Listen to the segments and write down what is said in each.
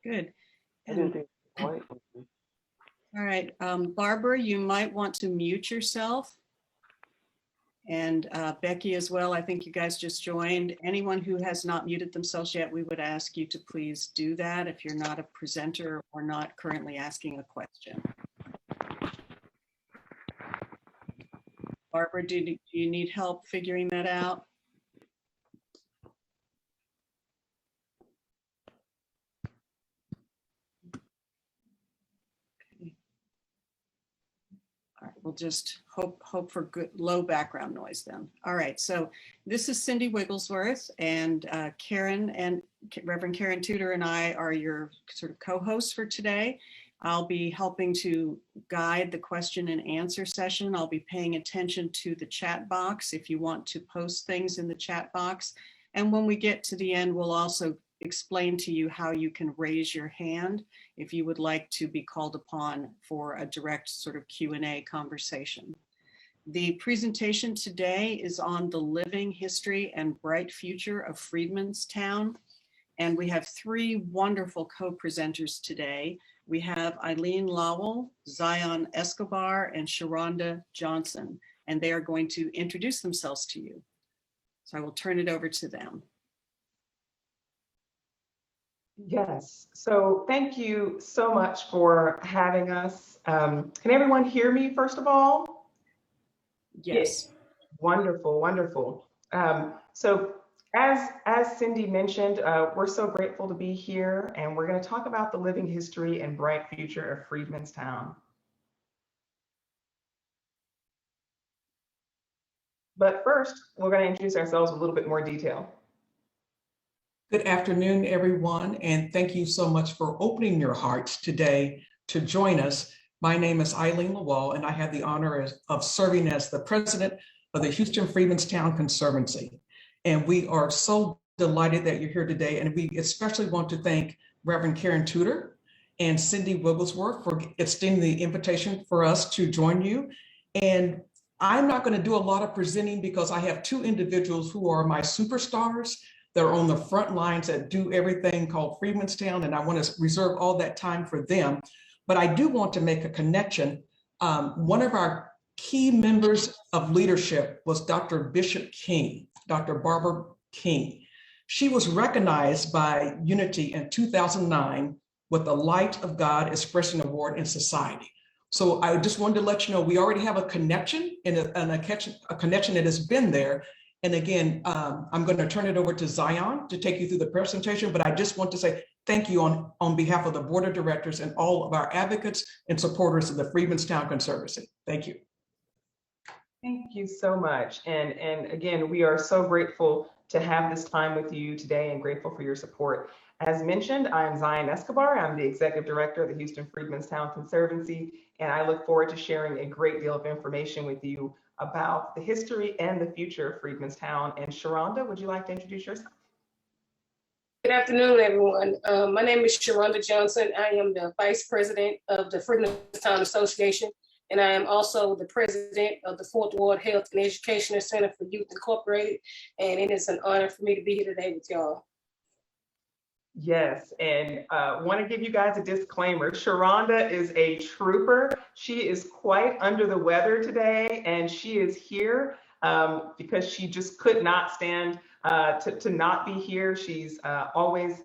Good. I didn't think quite. All right, Barbara, you might want to mute yourself. And Becky as well, I think you guys just joined. Anyone who has not muted themselves yet, we would ask you to please do that if you're not a presenter or not currently asking a question. Barbara, do you need help figuring that out? All right, we'll just hope for good low background noise then. All right, so this is Cindy Wigglesworth, and Karen and Reverend Karen Tudor and I are your sort of co-hosts for today. I'll be helping to guide the question and answer session. I'll be paying attention to the chat box if you want to post things in the chat box. And when we get to the end, we'll also explain to you how you can raise your hand if you would like to be called upon for a direct sort of Q&A conversation. The presentation today is on the living history and bright future of Freedmen's Town. And we have three wonderful co-presenters today. We have Eileen Lowell, Zion Escobar, and Sharonda Johnson, and they are going to introduce themselves to you. So I will turn it over to them. Yes, so thank you so much for having us. Can everyone hear me, first of all? Yes. Wonderful, wonderful. So as Cindy mentioned, we're so grateful to be here, and we're going to talk about the living history and bright future of Freedmen's Town. But first, we're going to introduce ourselves with a little bit more detail. Good afternoon, everyone, and thank you so much for opening your hearts today to join us. My name is Eileen Lowell, and I have the honor of serving as the president of the Houston Freedmen's Town Conservancy. And we are so delighted that you're here today, and we especially want to thank Reverend Karen Tudor and Cindy Wigglesworth for extending the invitation for us to join you. And I'm not going to do a lot of presenting because I have two individuals who are my superstars. They're on the front lines that do everything called Freedmen's Town, and I want to reserve all that time for them. But I do want to make a connection. One of our key members of leadership was Dr. Bishop King, Dr. Barbara King. She was recognized by Unity in 2009 with the Light of God Expression Award in Society. So I just wanted to let you know we already have a connection and a connection that has been there. And again, I'm going to turn it over to Zion to take you through the presentation, but I just want to say thank you on behalf of the board of directors and all of our advocates and supporters of the Freedmen's Town Conservancy. Thank you. Thank you so much. And again, we are so grateful to have this time with you today and grateful for your support. As mentioned, I'm Zion Escobar. I'm the executive director of the Houston Freedmen's Town Conservancy, and I look forward to sharing a great deal of information with you about the history and the future of Freedmen's Town. And Sharonda, would you like to introduce yourself? Good afternoon, everyone. My name is Sharonda Johnson. I am the vice president of the Freedmen's Town Association, and I am also the president of the Fourth Ward Health and Educational Center for Youth Incorporated. And it is an honor for me to be here today with y'all. Yes, and want to give you guys a disclaimer. Sharonda is a trooper. She is quite under the weather today, and she is here because she just could not stand to not be here. She's always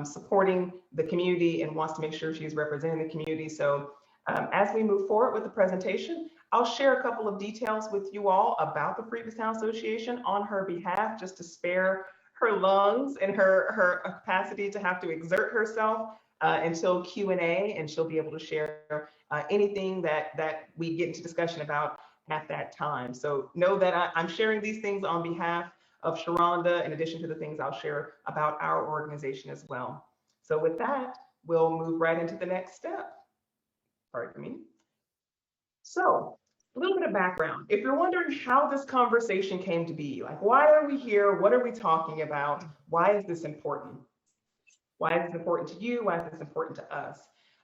supporting the community and wants to make sure she's representing the community. So as we move forward with the presentation, I'll share a couple of details with you all about the Freedmen's Town Association on her behalf, just to spare her lungs and her capacity to have to exert herself until Q&A, and she'll be able to share anything that we get into discussion about at that time. So know that I'm sharing these things on behalf of Sharonda, in addition to the things I'll share about our organization as well. So with that, we'll move right into the next step. Pardon me. So a little bit of background. If you're wondering how this conversation came to be, like, why are we here? What are we talking about? Why is this important? Why is this important to you? Why is this important to us?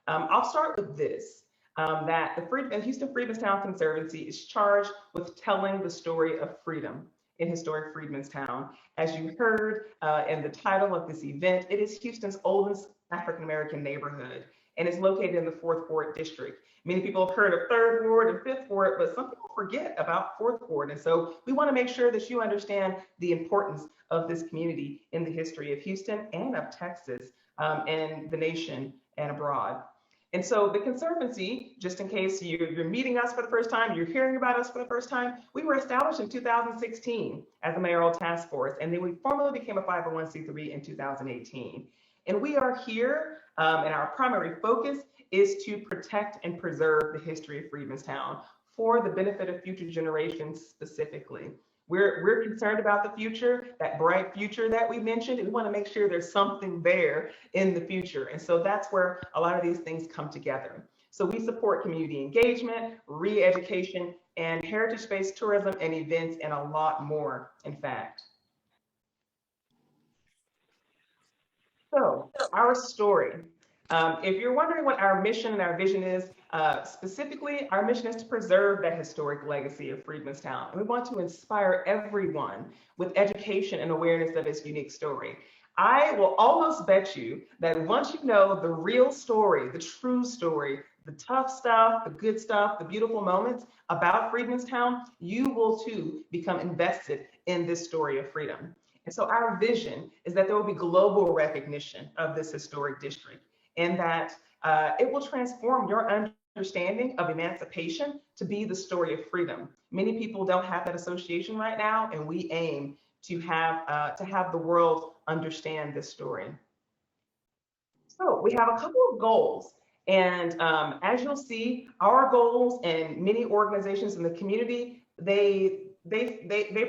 I'll start with this, that the Houston Freedmen's Town Conservancy is charged with telling the story of freedom. in historic Freedmenstown. As you heard in the title of this event, it is Houston's oldest African-American neighborhood, and it's located in the 4th Ward District. Many people have heard of 3rd Ward and 5th Ward, but some people forget about 4th Ward. And so we want to make sure that you understand the importance of this community in the history of Houston and of Texas, and the nation and abroad. And so the Conservancy, just in case you're meeting us for the first time, you're hearing about us for the first time, we were established in 2016 as a mayoral task force, and then we formally became a 501c3 in 2018. And we are here, and our primary focus is to protect and preserve the history of Freedmenstown for the benefit of future generations specifically. We're concerned about the future, that bright future that we mentioned, and we want to make sure there's something there in the future. And so that's where a lot of these things come together. So we support community engagement, re-education, and heritage-based tourism and events, and a lot more, in fact. So our story. If you're wondering what our mission and our vision is, specifically, our mission is to preserve that historic legacy of Freedmenstown. And we want to inspire everyone with education and awareness of its unique story. I will almost bet you that once you know the real story, the true story, the tough stuff, the good stuff, the beautiful moments about Freedmenstown, you will too become invested in this story of freedom. And so our vision is that there will be global recognition of this historic district, and that it will transform your understanding of emancipation to be the story of freedom. Many people don't have that association right now, and we aim to have the world understand this story. So we have a couple of goals, and as you'll see, our goals and many organizations in the community, they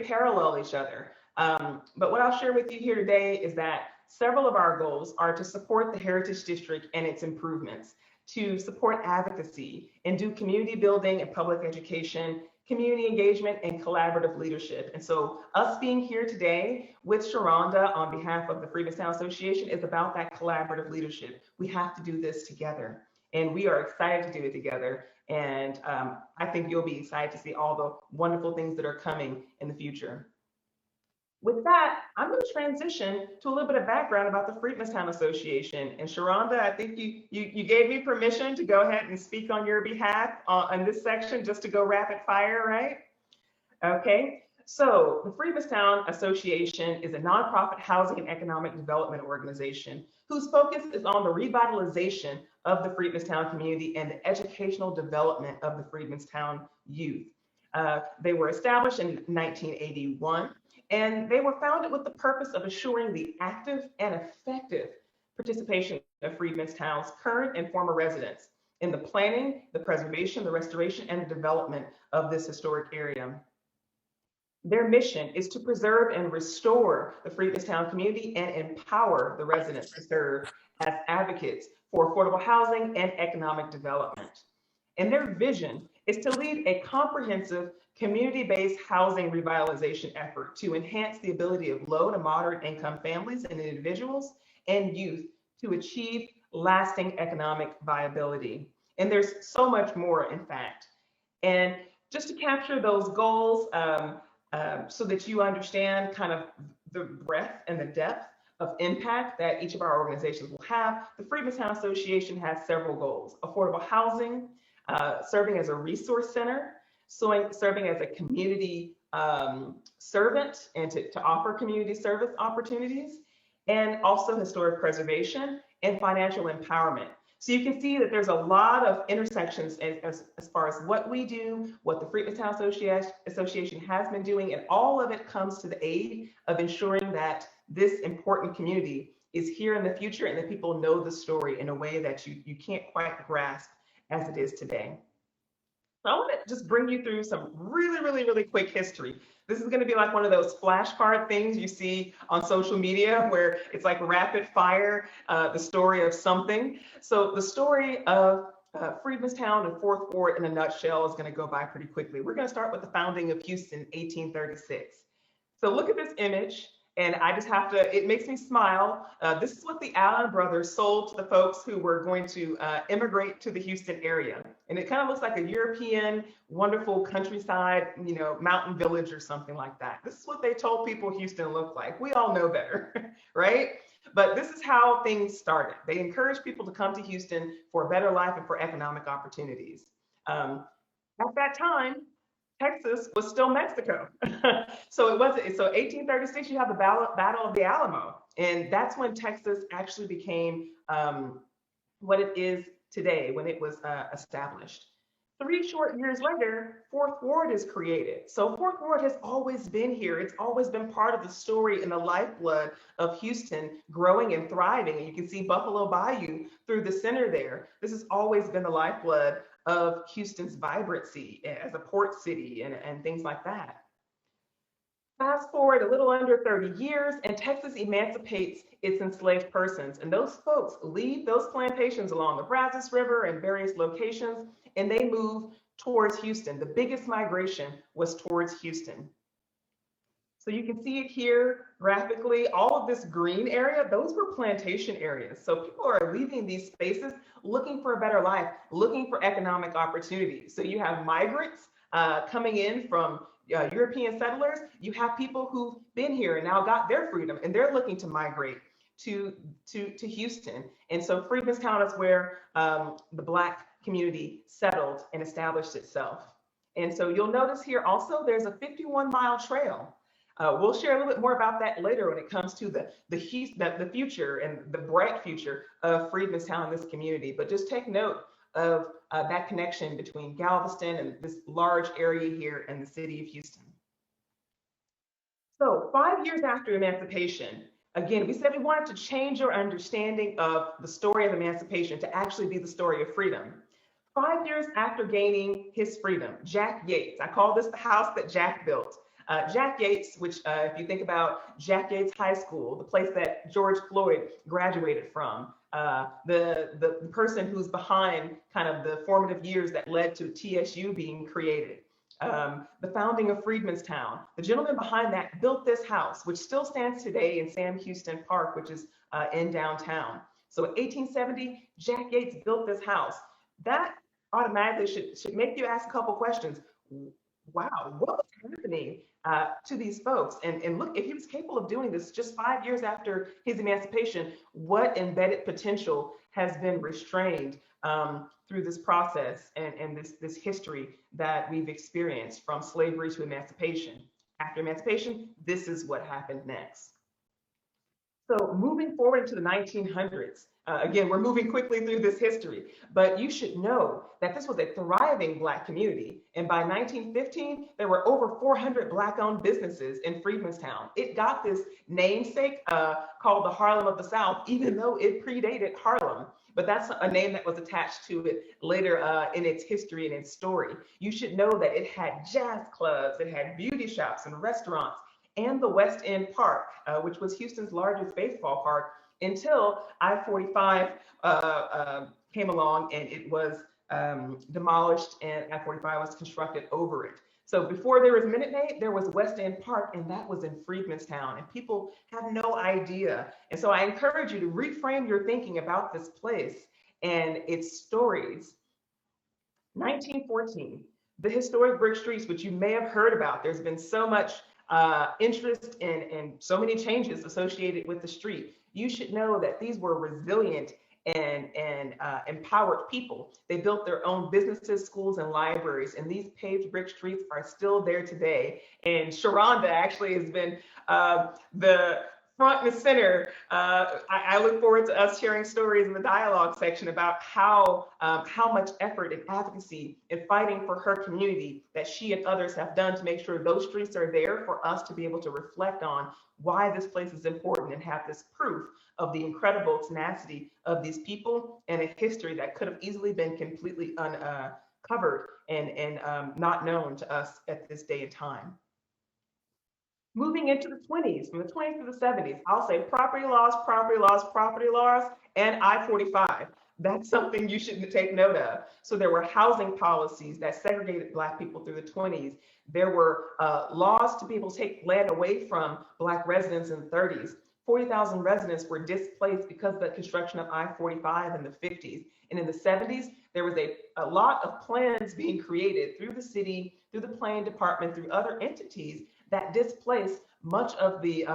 parallel each other. But what I'll share with you here today is that several of our goals are to support the Heritage District and its improvements, to support advocacy and do community building and public education, community engagement, and collaborative leadership. And so us being here today with Sharonda on behalf of the Freedmenstown Association is about that collaborative leadership. We have to do this together, and we are excited to do it together. And I think you'll be excited to see all the wonderful things that are coming in the future. With that, I'm going to transition to a little bit of background about the Freedmenstown Association. And Sharonda, I think you gave me permission to go ahead and speak on your behalf on this section, just to go rapid fire, right? Okay, so the Freedmenstown Association is a nonprofit housing and economic development organization whose focus is on the revitalization of the Freedmenstown community and the educational development of the Freedmenstown youth. They were established in 1981. And they were founded with the purpose of assuring the active and effective participation of Freedmenstown's current and former residents in the planning, the preservation, the restoration, and the development of this historic area. Their mission is to preserve and restore the Freedmenstown community and empower the residents to serve as advocates for affordable housing and economic development. And their vision is to lead a comprehensive community-based housing revitalization effort to enhance the ability of low to moderate income families and individuals and youth to achieve lasting economic viability. And there's so much more, in fact. And just to capture those goals so that you understand kind of the breadth and the depth of impact that each of our organizations will have, the Freedmenstown Association has several goals: affordable housing, serving as a resource center, serving as a community servant and to offer community service opportunities, and also historic preservation and financial empowerment. So you can see that there's a lot of intersections as far as what we do, what the Freedmenstown Association has been doing, and all of it comes to the aid of ensuring that this important community is here in the future and that people know the story in a way that you can't quite grasp as it is today. So I want to just bring you through some really quick history. This is going to be like one of those flashcard things you see on social media where it's like rapid fire, the story of something. So the story of Freedmenstown and 4th Ward in a nutshell is going to go by pretty quickly. We're going to start with the founding of Houston, 1836. So look at this image, And I just have to, it makes me smile. This is what the Allen brothers sold to the folks who were going to immigrate to the Houston area. And it kind of looks like a European, wonderful countryside, you know, mountain village or something like that. This is what they told people Houston looked like. We all know better, right? But this is how things started. They encouraged people to come to Houston for a better life and for economic opportunities. At that time, Texas was still Mexico. So it wasn't, so 1836, you have the Battle of the Alamo. And that's when Texas actually became what it is today, when it was established. 3 short years later, Fourth Ward is created. So Fourth Ward has always been here. It's always been part of the story and the lifeblood of Houston growing and thriving. And you can see Buffalo Bayou through the center there. This has always been the lifeblood of Houston's vibrancy as a port city and things like that. Fast forward a little under 30 years, and Texas emancipates its enslaved persons. And those folks leave those plantations along the Brazos River and various locations, and they move towards Houston. The biggest migration was towards Houston. So you can see it here graphically. All of this green area, those were plantation areas. So people are leaving these spaces looking for a better life, looking for economic opportunities. So you have migrants coming in from European settlers. You have people who've been here and now got their freedom, and they're looking to migrate to Houston. And so Freedmenstown is where the Black community settled and established itself. And so you'll notice here also there's a 51-mile trail. We'll share a little bit more about that later when it comes to the future and the bright future of Freedmenstown in this community. But just take note of that connection between Galveston and this large area here and the city of Houston. So 5 years after emancipation, again, we said we wanted to change our understanding of the story of emancipation to actually be the story of freedom. 5 years after gaining his freedom, Jack Yates, I call this the house that Jack built. Jack Yates, which if you think about Jack Yates High School, the place that George Floyd graduated from, the person who's behind kind of the formative years that led to TSU being created, the founding of Freedmenstown, the gentleman behind that built this house, which still stands today in Sam Houston Park, which is in downtown. So in 1870, Jack Yates built this house. That automatically should make you ask a couple questions. Wow, what was happening to these folks? And look, if he was capable of doing this just 5 years after his emancipation, what embedded potential has been restrained through this process and this history that we've experienced from slavery to emancipation. After emancipation, this is what happened next. So moving forward into the 1900s, again, we're moving quickly through this history, but you should know that this was a thriving Black community. And by 1915, there were over 400 Black-owned businesses in Freedmenstown. It got this namesake called the Harlem of the South, even though it predated Harlem. But that's a name that was attached to it later in its history and its story. You should know that it had jazz clubs, it had beauty shops and restaurants, and the West End Park, which was Houston's largest baseball park, until I-45 came along and it was demolished and I-45 was constructed over it. So before there was Minute Maid, there was West End Park, and that was in Freedmenstown, and people have no idea. And so I encourage you to reframe your thinking about this place and its stories. 1914, the historic brick streets, which you may have heard about. There's been so much interest and so many changes associated with the street. You should know that these were resilient and empowered people. They built their own businesses, schools, and libraries, and these paved brick streets are still there today. And Sharonda actually has been the front and center. I look forward to us sharing stories in the dialogue section about how much effort and advocacy and fighting for her community that she and others have done to make sure those streets are there for us to be able to reflect on why this place is important and have this proof of the incredible tenacity of these people and a history that could have easily been completely uncovered and not known to us at this day and time. Moving into the 20s, from the 20s to the 70s, I'll say property laws, and I-45. That's something you should take note of. So there were housing policies that segregated Black people through the 20s. There were laws to be able to take land away from Black residents in the 30s. 40,000 residents were displaced because of the construction of I-45 in the 50s. And in the 70s, there was a lot of plans being created through the city, through the planning department, through other entities that displaced much of the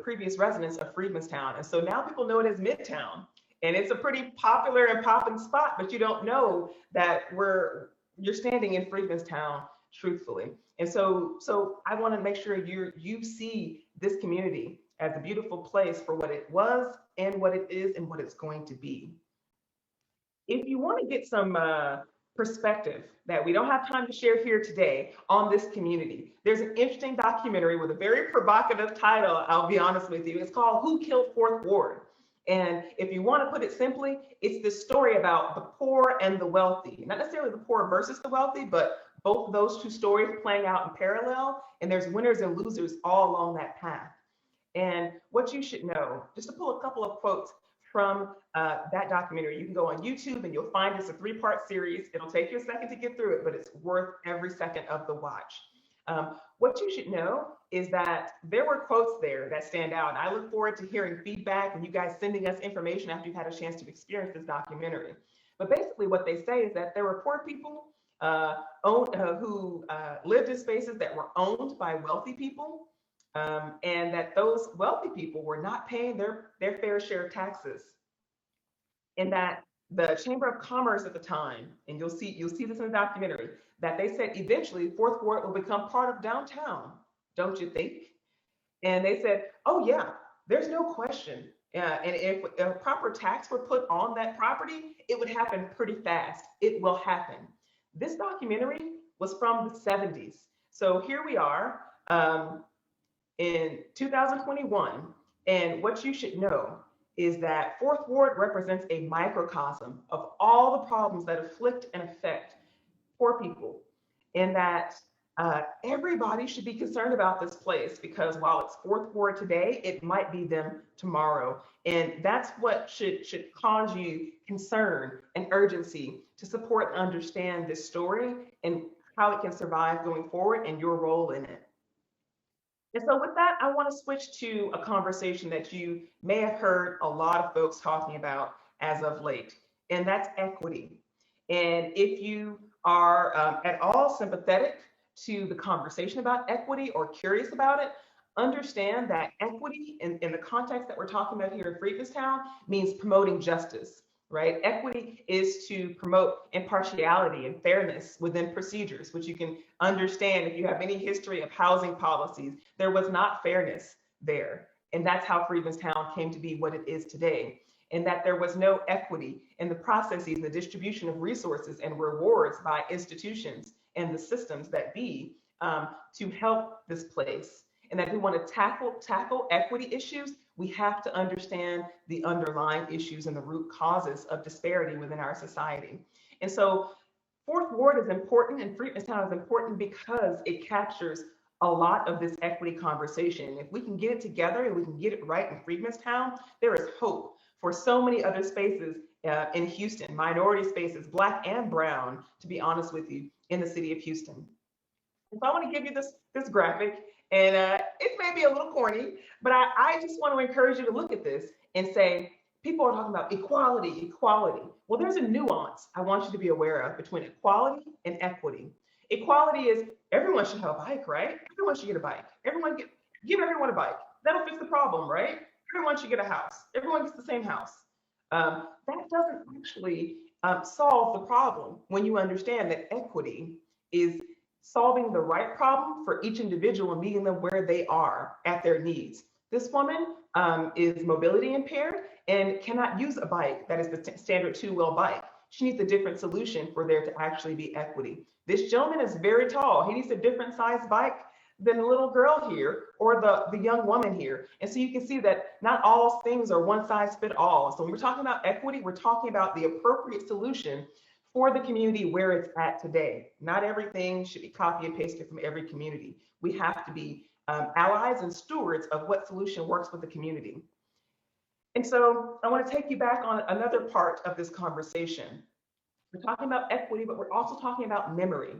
previous residents of Freedmanstown. And so now people know it as Midtown. And it's a pretty popular and popping spot, but you don't know that you're standing in Freedmanstown, truthfully. And so I want to make sure you see this community as a beautiful place for what it was and what it is and what it's going to be. If you want to get some perspective that we don't have time to share here today on this community, there's an interesting documentary with a very provocative title, I'll be honest with you. It's called Who Killed Fourth Ward? And if you want to put it simply, it's this story about the poor and the wealthy, not necessarily the poor versus the wealthy, but both of those two stories playing out in parallel. And there's winners and losers all along that path. And what you should know, just to pull a couple of quotes from that documentary, you can go on YouTube and you'll find it's a 3-part series. It'll take you a second to get through it, but it's worth every second of the watch. What you should know is that there were quotes there that stand out. I look forward to hearing feedback and you guys sending us information after you've had a chance to experience this documentary. But basically what they say is that there were poor people who lived in spaces that were owned by wealthy people, and that those wealthy people were not paying their fair share of taxes. And that the Chamber of Commerce at the time, and you'll see this in the documentary, that they said eventually Fourth Ward will become part of downtown, don't you think? And they said, oh yeah, there's no question. And if a proper tax were put on that property, it would happen pretty fast. It will happen. This documentary was from the 70s. So here we are in 2021. And what you should know is that Fourth Ward represents a microcosm of all the problems that afflict and affect poor people, and that everybody should be concerned about this place, because while it's Fourth Ward today, it might be them tomorrow. And that's what should cause you concern and urgency to support and understand this story and how it can survive going forward and your role in it. And so with that, I want to switch to a conversation that you may have heard a lot of folks talking about as of late, and that's equity. And if you are at all sympathetic to the conversation about equity or curious about it, understand that equity in the context that we're talking about here in Freedmanstown means promoting justice, right? Equity is to promote impartiality and fairness within procedures, which you can understand if you have any history of housing policies. There was not fairness there. And that's how Freedmanstown came to be what it is today. And that there was no equity in the processes and the distribution of resources and rewards by institutions and the systems that be to help this place. And that if we want to tackle equity issues, we have to understand the underlying issues and the root causes of disparity within our society. And so Fourth Ward is important and Freedmanstown is important because it captures a lot of this equity conversation. If we can get it together and we can get it right in Freedmanstown, there is hope for so many other spaces in Houston, minority spaces, Black and brown, to be honest with you, in the city of Houston. So I want to give you this graphic, and it may be a little corny, but I just want to encourage you to look at this and say, people are talking about equality, equality. Well, there's a nuance I want you to be aware of between equality and equity. Equality is everyone should have a bike, right? Everyone should get a bike. Give everyone a bike. That'll fix the problem, right? Everyone should get a house. Everyone gets the same house. That doesn't actually solve the problem when you understand that equity is solving the right problem for each individual and meeting them where they are at their needs. This woman is mobility impaired and cannot use a bike that is the standard 2-wheel bike. She needs a different solution for there to actually be equity. This gentleman is very tall. He needs a different size bike than the little girl here or the young woman here. And so you can see that not all things are one size fit all. So when we're talking about equity, we're talking about the appropriate solution for the community where it's at today. Not everything should be copy and pasted from every community. We have to be allies and stewards of what solution works with the community. And so I want to take you back on another part of this conversation. We're talking about equity, but we're also talking about memory.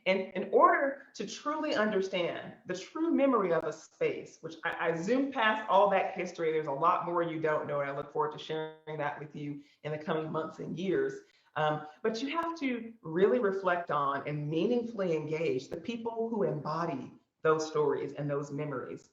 And in order to truly understand the true memory of a space, which I zoomed past all that history, there's a lot more you don't know, and I look forward to sharing that with you in the coming months and years. But you have to really reflect on and meaningfully engage the people who embody those stories and those memories.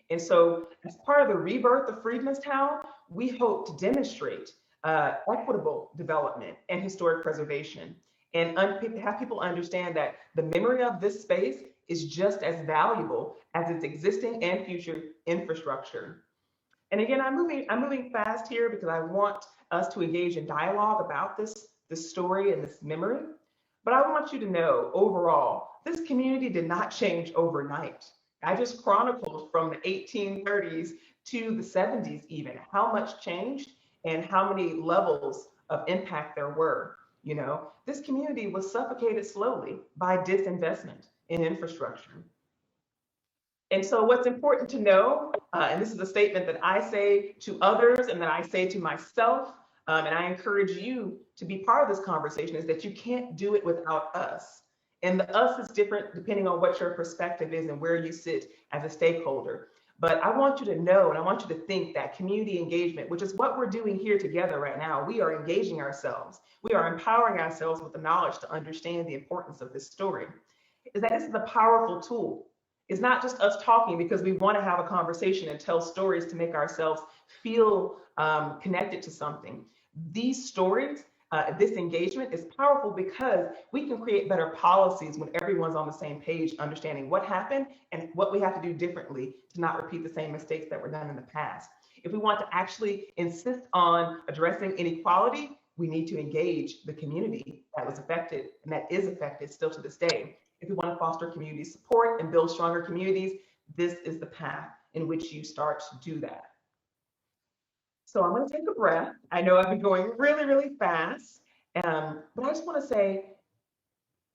And so, as part of the rebirth of Freedmen's Town, we hope to demonstrate equitable development and historic preservation, and have people understand that the memory of this space is just as valuable as its existing and future infrastructure. And again, I'm moving fast here because I want us to engage in dialogue about this story and this memory. But I want you to know, overall, this community did not change overnight. I just chronicled from the 1830s to the 70s even how much changed and how many levels of impact there were. You know, this community was suffocated slowly by disinvestment in infrastructure. And so what's important to know, and this is a statement that I say to others and that I say to myself, and I encourage you to be part of this conversation, is that you can't do it without us. And the us is different depending on what your perspective is and where you sit as a stakeholder. But I want you to know, and I want you to think that community engagement, which is what we're doing here together right now, we are engaging ourselves. We are empowering ourselves with the knowledge to understand the importance of this story, is that this is a powerful tool. It's not just us talking because we want to have a conversation and tell stories to make ourselves feel connected to something. These stories, this engagement is powerful because we can create better policies when everyone's on the same page, understanding what happened and what we have to do differently to not repeat the same mistakes that were done in the past. If we want to actually insist on addressing inequality, we need to engage the community that was affected and that is affected still to this day. If we want to foster community support and build stronger communities, this is the path in which you start to do that. So I'm going to take a breath. I know I've been going really, really fast, but I just want to say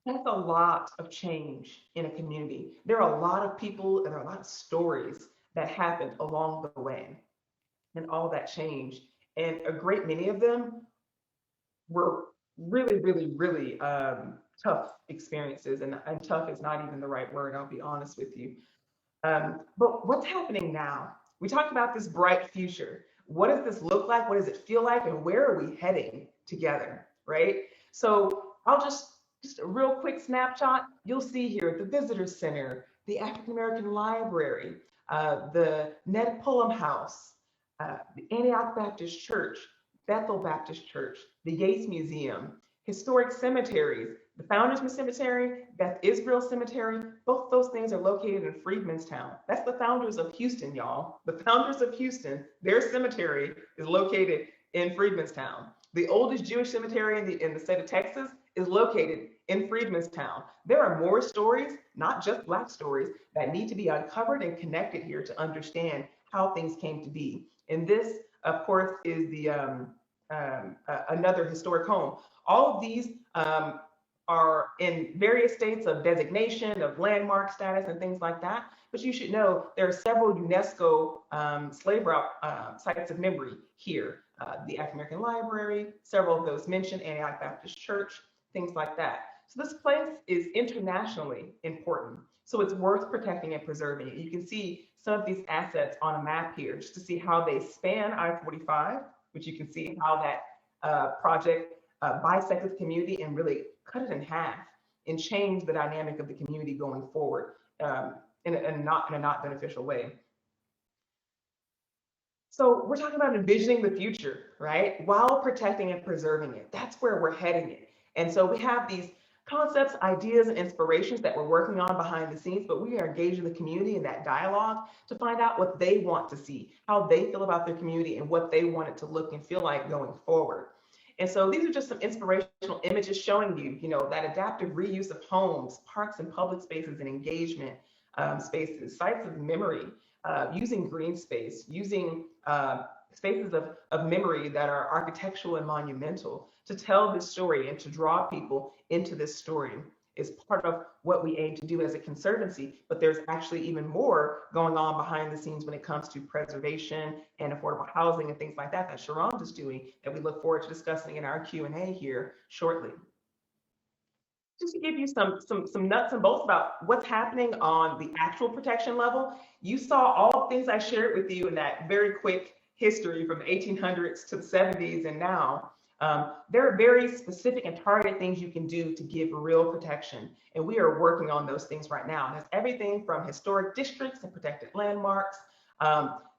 that's a lot of change in a community. There are a lot of people and there are a lot of stories that happened along the way and all that change. And a great many of them were really, really, really tough experiences. And tough is not even the right word, I'll be honest with you. But what's happening now? We talked about this bright future. What does this look like? What does it feel like? And where are we heading together, right? So I'll just a real quick snapshot. You'll see here the Visitor Center, the African American Library, the Ned Pullum House, the Antioch Baptist Church, Bethel Baptist Church, the Yates Museum, historic cemeteries, the Founders Cemetery, Beth Israel Cemetery. Both those things are located in Freedmen's Town. That's the founders of Houston, y'all. The founders of Houston, their cemetery is located in Freedmen's Town. The oldest Jewish cemetery in the state of Texas is located in Freedmen's Town. There are more stories, not just Black stories, that need to be uncovered and connected here to understand how things came to be. And this, of course, is the another historic home. All of these are in various states of designation, of landmark status, and things like that. But you should know there are several UNESCO slave route sites of memory here. The African American Library, several of those mentioned, Antioch Baptist Church, things like that. So this place is internationally important. So it's worth protecting and preserving it. You can see some of these assets on a map here just to see how they span I-45, which you can see how that project bisected the community and really cut it in half and change the dynamic of the community going forward in a not beneficial way. So we're talking about envisioning the future, right? While protecting and preserving it. That's where we're heading it. And so we have these concepts, ideas, and inspirations that we're working on behind the scenes, but we are engaging the community in that dialogue to find out what they want to see, how they feel about their community, and what they want it to look and feel like going forward. And so these are just some inspirational images showing you, that adaptive reuse of homes, parks and public spaces and engagement spaces, sites of memory, using green space, using spaces of memory that are architectural and monumental to tell this story and to draw people into this story. is part of what we aim to do as a conservancy, but there's actually even more going on behind the scenes when it comes to preservation and affordable housing and things like that that Sharonda's doing that we look forward to discussing in our Q&A here shortly. Just to give you some nuts and bolts about what's happening on the actual protection level, you saw all the things I shared with you in that very quick history from the 1800s to the 70s and now. There are very specific and targeted things you can do to give real protection. And we are working on those things right now. And that's everything from historic districts and protected landmarks.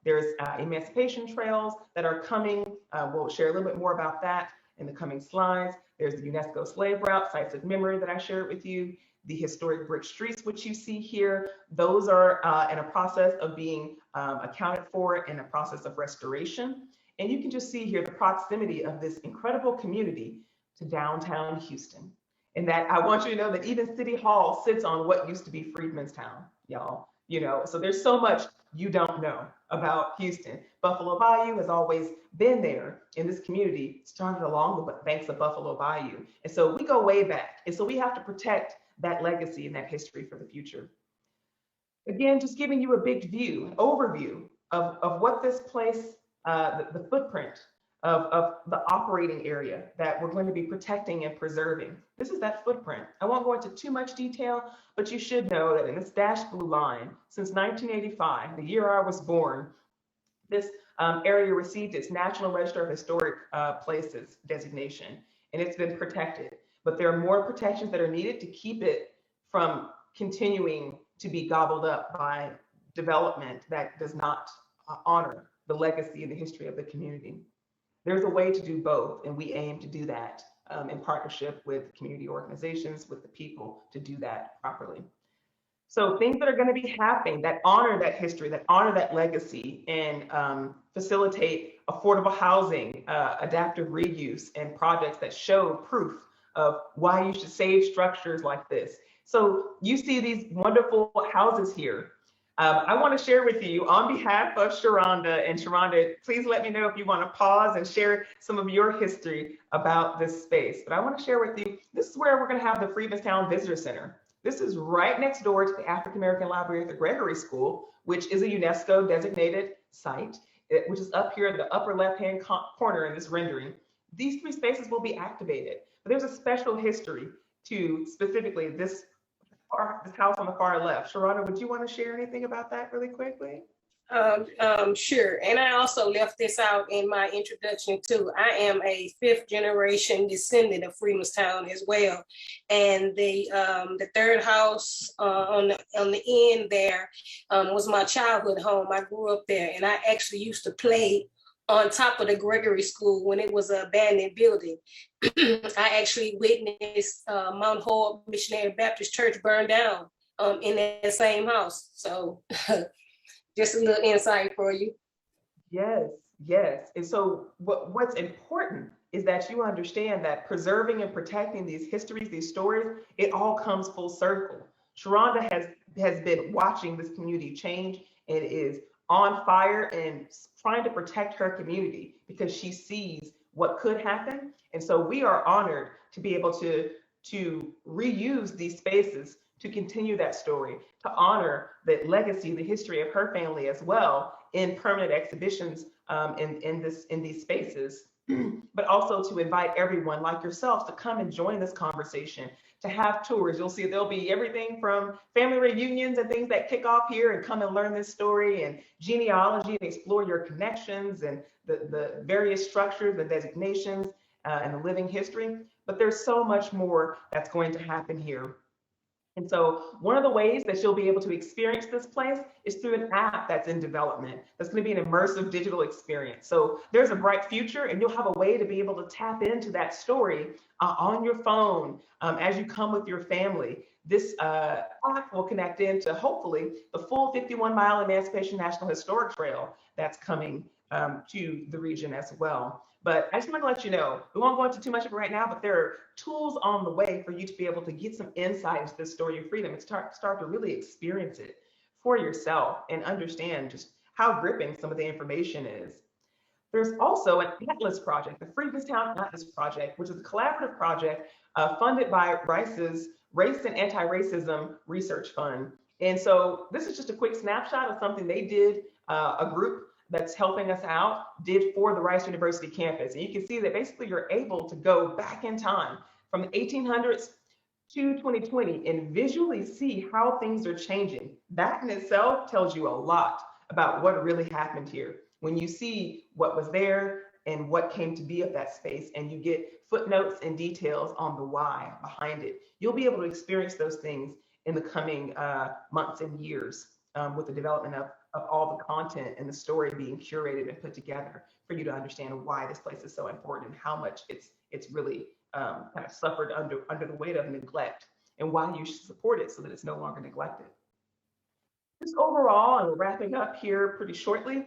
There's emancipation trails that are coming. We'll share a little bit more about that in the coming slides. There's the UNESCO slave route, sites of memory that I shared with you. The historic brick streets, which you see here, those are in a process of being accounted for in a process of restoration. And you can just see here the proximity of this incredible community to downtown Houston. And that I want you to know that even City Hall sits on what used to be Freedmen's Town, y'all. You know, so there's so much you don't know about Houston. Buffalo Bayou has always been there in this community, started along the banks of Buffalo Bayou. And so we go way back. And so we have to protect that legacy and that history for the future. Again, just giving you a big overview of what this place, the footprint of the operating area that we're going to be protecting and preserving. This is that footprint. I won't go into too much detail, but you should know that in this dashed blue line, since 1985, the year I was born, this area received its National Register of Historic Places designation, and it's been protected. But there are more protections that are needed to keep it from continuing to be gobbled up by development that does not honor the legacy and the history of the community. There's a way to do both, and we aim to do that in partnership with community organizations, with the people to do that properly. So things that are going to be happening that honor that history, that honor that legacy, and facilitate affordable housing, adaptive reuse, and projects that show proof of why you should save structures like this. So you see these wonderful houses here. I want to share with you on behalf of Sharonda, and Sharonda, please let me know if you want to pause and share some of your history about this space. But I want to share with you, this is where we're going to have the Freedmanstown Visitor Center. This is right next door to the African American Library at the Gregory School, which is a UNESCO designated site, which is up here in the upper left-hand corner in this rendering. These three spaces will be activated, but there's a special history to specifically this house on the far left. Sharonda, would you want to share anything about that really quickly? Sure. And I also left this out in my introduction too. I am a 5th generation descendant of Freedmanstown as well. And the third house on the end there was my childhood home. I grew up there, and I actually used to play on top of the Gregory School when it was an abandoned building. I actually witnessed Mount Horeb Missionary Baptist Church burn down in that same house. So just a little insight for you. Yes, yes. And so what's important is that you understand that preserving and protecting these histories, these stories, it all comes full circle. Sharonda has been watching this community change and is on fire and trying to protect her community because she sees what could happen. And so we are honored to be able to reuse these spaces to continue that story, to honor the legacy, the history of her family as well in permanent exhibitions in these spaces, but also to invite everyone like yourselves to come and join this conversation, to have tours. You'll see there'll be everything from family reunions and things that kick off here and come and learn this story, and genealogy and explore your connections and the various structures and designations and the living history. But there's so much more that's going to happen here. And so one of the ways that you'll be able to experience this place is through an app that's in development. That's going to be an immersive digital experience. So there's a bright future, and you'll have a way to be able to tap into that story on your phone as you come with your family. This app will connect into, hopefully, the full 51-mile Emancipation National Historic Trail that's coming to the region as well. But I just want to let you know, we won't go into too much of it right now, but there are tools on the way for you to be able to get some insight into this story of freedom and start to really experience it for yourself and understand just how gripping some of the information is. There's also an Atlas project, the Freedmanstown Atlas project, which is a collaborative project funded by Rice's Race and Anti-Racism Research Fund. And so this is just a quick snapshot of something they did, a group that's helping us out did for the Rice University campus. And you can see that basically you're able to go back in time from the 1800s to 2020 and visually see how things are changing. That in itself tells you a lot about what really happened here. When you see what was there and what came to be of that space, and you get footnotes and details on the why behind it, you'll be able to experience those things in the coming months and years with the development of all the content and the story being curated and put together for you to understand why this place is so important and how much it's really kind of suffered under the weight of neglect, and why you should support it so that it's no longer neglected. Just overall, and we're wrapping up here pretty shortly,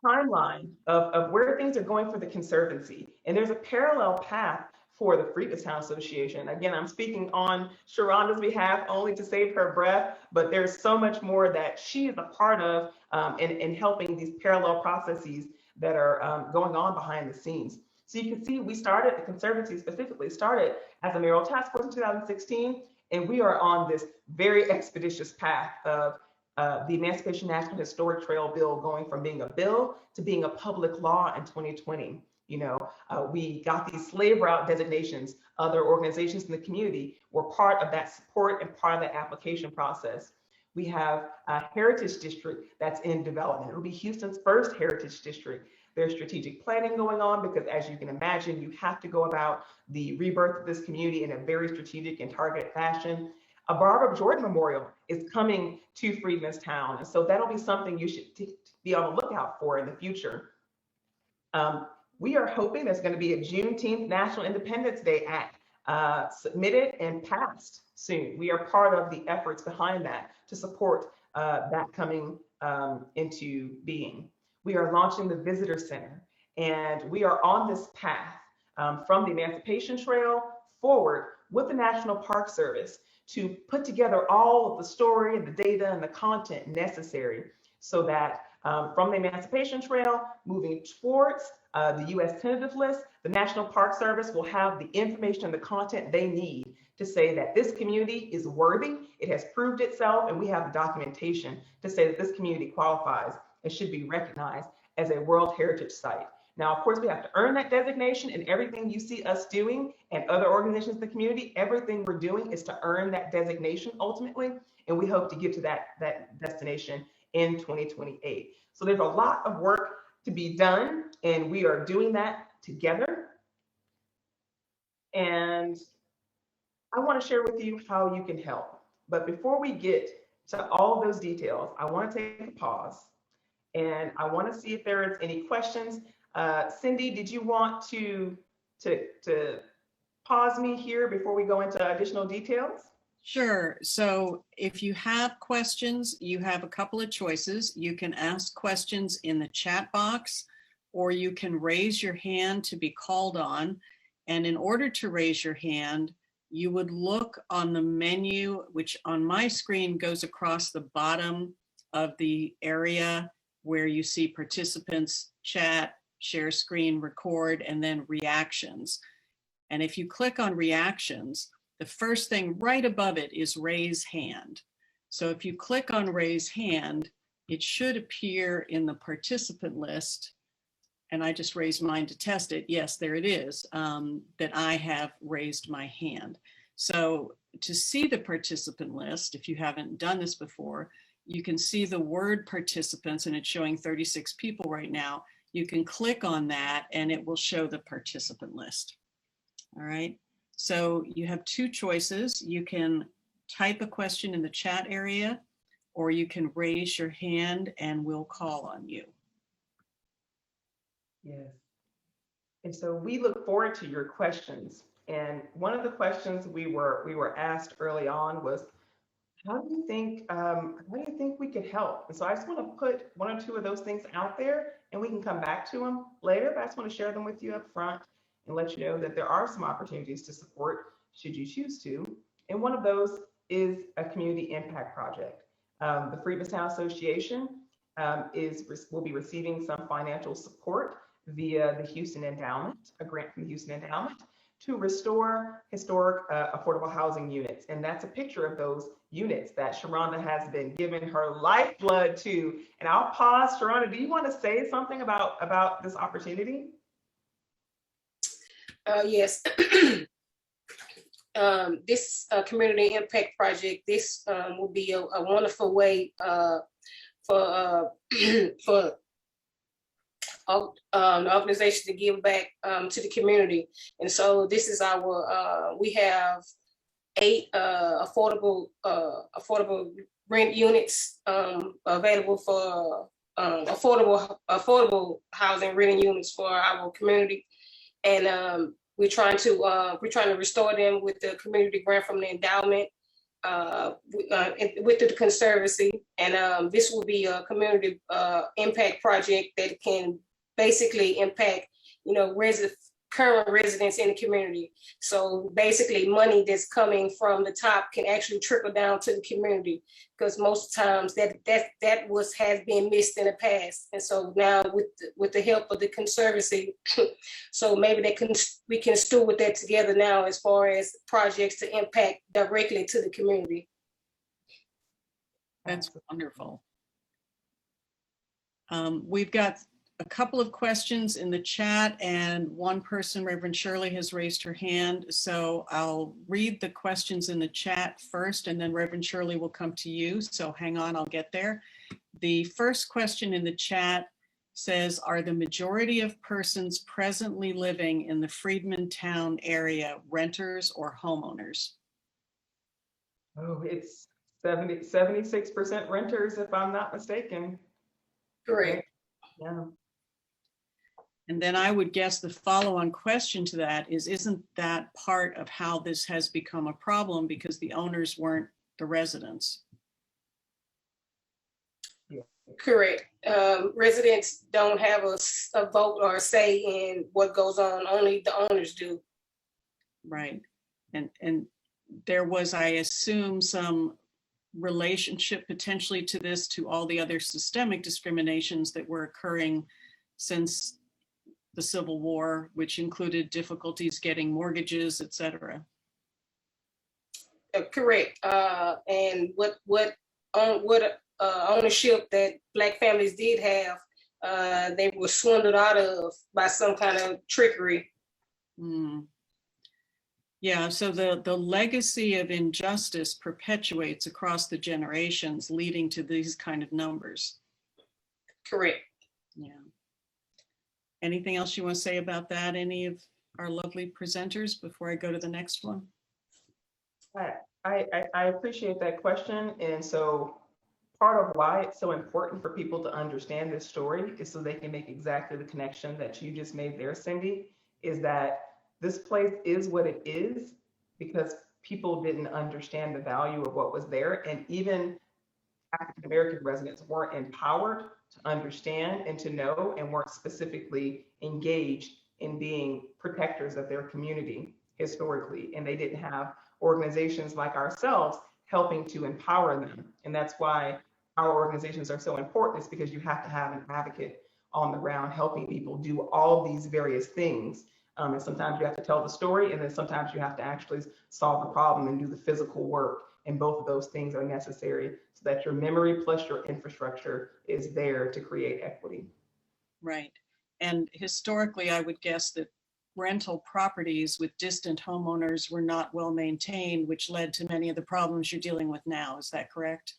timeline of where things are going for the Conservancy. And there's a parallel path for the Freedmen's Association. Again, I'm speaking on Sharonda's behalf only to save her breath, but there's so much more that she is a part of in helping these parallel processes that are going on behind the scenes. So you can see we started, the Conservancy specifically started as a mayoral task force in 2016, and we are on this very expeditious path of the Emancipation National Historic Trail bill going from being a bill to being a public law in 2020. You know, we got these slave route designations. Other organizations in the community were part of that support and part of that application process. We have a heritage district that's in development. It'll be Houston's first heritage district. There's strategic planning going on because, as you can imagine, you have to go about the rebirth of this community in a very strategic and targeted fashion. A Barbara Jordan Memorial is coming to Freedmenstown, and so that'll be something you should be on the lookout for in the future. We are hoping there's going to be a Juneteenth National Independence Day Act submitted and passed soon. We are part of the efforts behind that to support that coming into being. We are launching the Visitor Center, and we are on this path from the Emancipation Trail forward with the National Park Service to put together all of the story and the data and the content necessary so that from the Emancipation Trail, moving towards the U.S. tentative list, the National Park Service will have the information and the content they need to say that this community is worthy, it has proved itself, and we have the documentation to say that this community qualifies and should be recognized as a World Heritage Site. Now, of course, we have to earn that designation, and everything you see us doing and other organizations in the community, everything we're doing is to earn that designation ultimately, and we hope to get to that destination in 2028. So there's a lot of work to be done, and we are doing that together. And I want to share with you how you can help. But before we get to all those details, I want to take a pause, and I want to see if there is any questions. Cindy, did you want to pause me here before we go into additional details? Sure. So if you have questions, you have a couple of choices. You can ask questions in the chat box, or you can raise your hand to be called on. And in order to raise your hand, you would look on the menu, which on my screen goes across the bottom of the area where you see participants, chat, share screen, record, and then reactions. And if you click on reactions, the first thing right above it is raise hand. So if you click on raise hand, it should appear in the participant list. And I just raised mine to test it. Yes, there it is, that I have raised my hand. So to see the participant list, if you haven't done this before, you can see the word participants, and it's showing 36 people right now. You can click on that and it will show the participant list. All right. So you have two choices. You can type a question in the chat area, or you can raise your hand and we'll call on you. Yes. And so we look forward to your questions. And one of the questions we were asked early on was, how do you think we could help? And so I just want to put one or two of those things out there, and we can come back to them later, but I just want to share them with you up front and let you know that there are some opportunities to support should you choose to. And one of those is a community impact project. The Freedmen's Association will be receiving some financial support via the Houston Endowment, a grant from the Houston Endowment, to restore historic affordable housing units. And that's a picture of those units that Sharonda has been giving her lifeblood to. And I'll pause. Sharonda, do you want to say something about this opportunity? Yes. This community impact project, this will be a wonderful way for the organization to give back to the community. And so this is our, we have 8 affordable rent units available for affordable housing renting units for our community. And we're trying to restore them with the community grant from the endowment with the Conservancy. And this will be a community impact project that can basically impact, current residents in the community. So basically money that's coming from the top can actually trickle down to the community, because most times that has been missed in the past. And so now with the help of the Conservancy, so maybe we can steward that together now as far as projects to impact directly to the community. That's wonderful. We've got a couple of questions in the chat, and one person, Reverend Shirley, has raised her hand. So I'll read the questions in the chat first, and then Reverend Shirley will come to you. So hang on, I'll get there. The first question in the chat says, are the majority of persons presently living in the Freedmen town area renters or homeowners? Oh, it's 76% renters, if I'm not mistaken. Correct. Yeah. And then I would guess the follow-on question to that is, isn't that part of how this has become a problem, because the owners weren't the residents? Correct. Residents don't have a vote or a say in what goes on. Only the owners do. Right. And there was, I assume, some relationship potentially to this, to all the other systemic discriminations that were occurring since the Civil War, which included difficulties getting mortgages, et cetera. Correct. And what ownership that Black families did have, they were swindled out of by some kind of trickery. Yeah, so the legacy of injustice perpetuates across the generations, leading to these kind of numbers. Correct. Yeah. Anything else you want to say about that, any of our lovely presenters, before I go to the next one? I appreciate that question. And so part of why it's so important for people to understand this story is so they can make exactly the connection that you just made there, Cindy, is that this place is what it is because people didn't understand the value of what was there. And even African-American residents weren't empowered to understand and to know, and weren't specifically engaged in being protectors of their community historically. And they didn't have organizations like ourselves helping to empower them. And that's why our organizations are so important, is because you have to have an advocate on the ground helping people do all these various things. And sometimes you have to tell the story, and then sometimes you have to actually solve the problem and do the physical work. And both of those things are necessary so that your memory plus your infrastructure is there to create equity. Right. And historically, I would guess that rental properties with distant homeowners were not well maintained, which led to many of the problems you're dealing with now. Is that correct?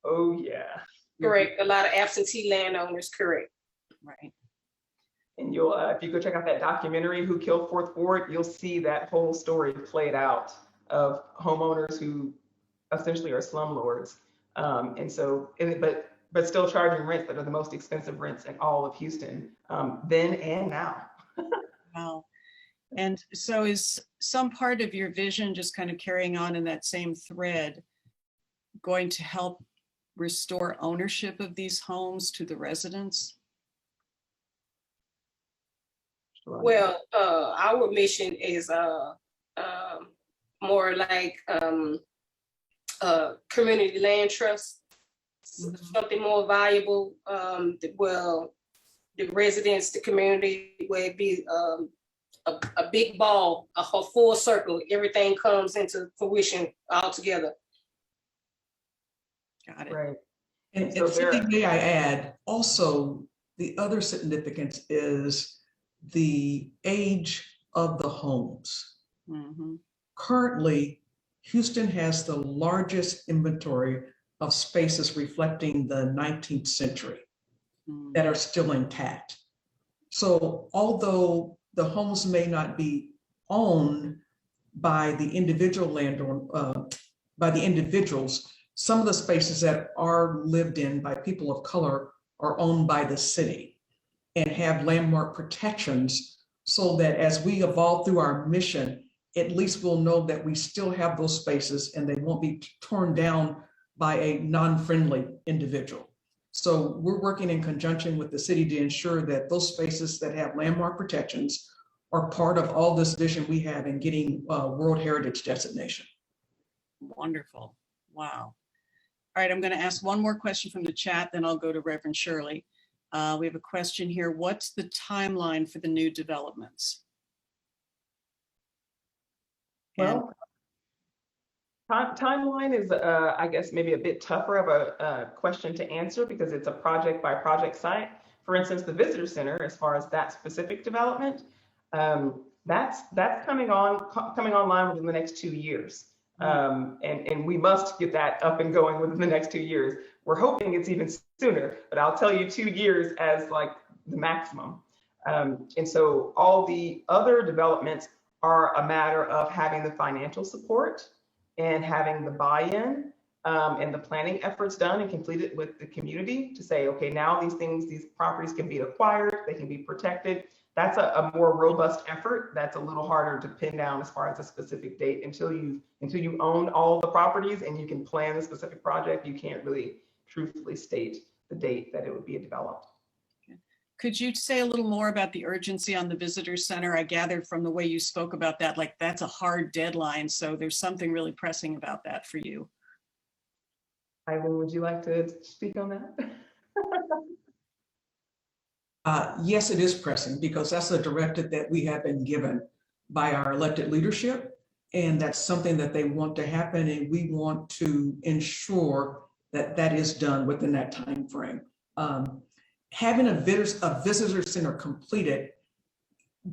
Oh, yeah. Correct. A lot of absentee landowners. Correct. Right. And you'll, if you go check out that documentary, Who Killed Fourth Ward, you'll see that whole story played out of homeowners who essentially are slumlords. And so, but still charging rents that are the most expensive rents in all of Houston, then and now. Wow. And so is some part of your vision, just kind of carrying on in that same thread, going to help restore ownership of these homes to the residents? Well, our mission is more like community land trust, something more valuable. Well, the residents, the community, where it be a big ball, a whole full circle. Everything comes into fruition all together. Got it. Right. And So Cindy, there- may I add, also, the other significance is the age of the homes. Mhm. Currently, Houston has the largest inventory of spaces reflecting the 19th century Mm. that are still intact. So although the homes may not be owned by the individual landowner, by the individuals, some of the spaces that are lived in by people of color are owned by the city and have landmark protections, so that as we evolve through our mission, at least we'll know that we still have those spaces and they won't be torn down by a non-friendly individual. So we're working in conjunction with the city to ensure that those spaces that have landmark protections are part of all this vision we have in getting World Heritage designation. Wonderful. Wow. All right, I'm going to ask one more question from the chat, then I'll go to Reverend Shirley. We have a question here. What's the timeline for the new developments? Well, timeline is, I guess, maybe a bit tougher of a question to answer because it's a project by project site. For instance, the visitor center, as far as that specific development, that's coming online within the next 2 years. And we must get that up and going within the next 2 years. We're hoping it's even sooner, but I'll tell you 2 years as like the maximum. And so all the other developments are a matter of having the financial support and having the buy-in and the planning efforts done and completed with the community to say, okay, now these properties can be acquired, they can be protected. That's a more robust effort. That's a little harder to pin down as far as a specific date until you own all the properties and you can plan the specific project. You can't really truthfully state the date that it would be developed. Could you say a little more about the urgency on the visitor center? I gathered from the way you spoke about that, like that's a hard deadline. So there's something really pressing about that for you. Ivan, would you like to speak on that? Yes, it is pressing because that's a directive that we have been given by our elected leadership. And that's something that they want to happen. And we want to ensure that that is done within that time frame. Having a visitor center completed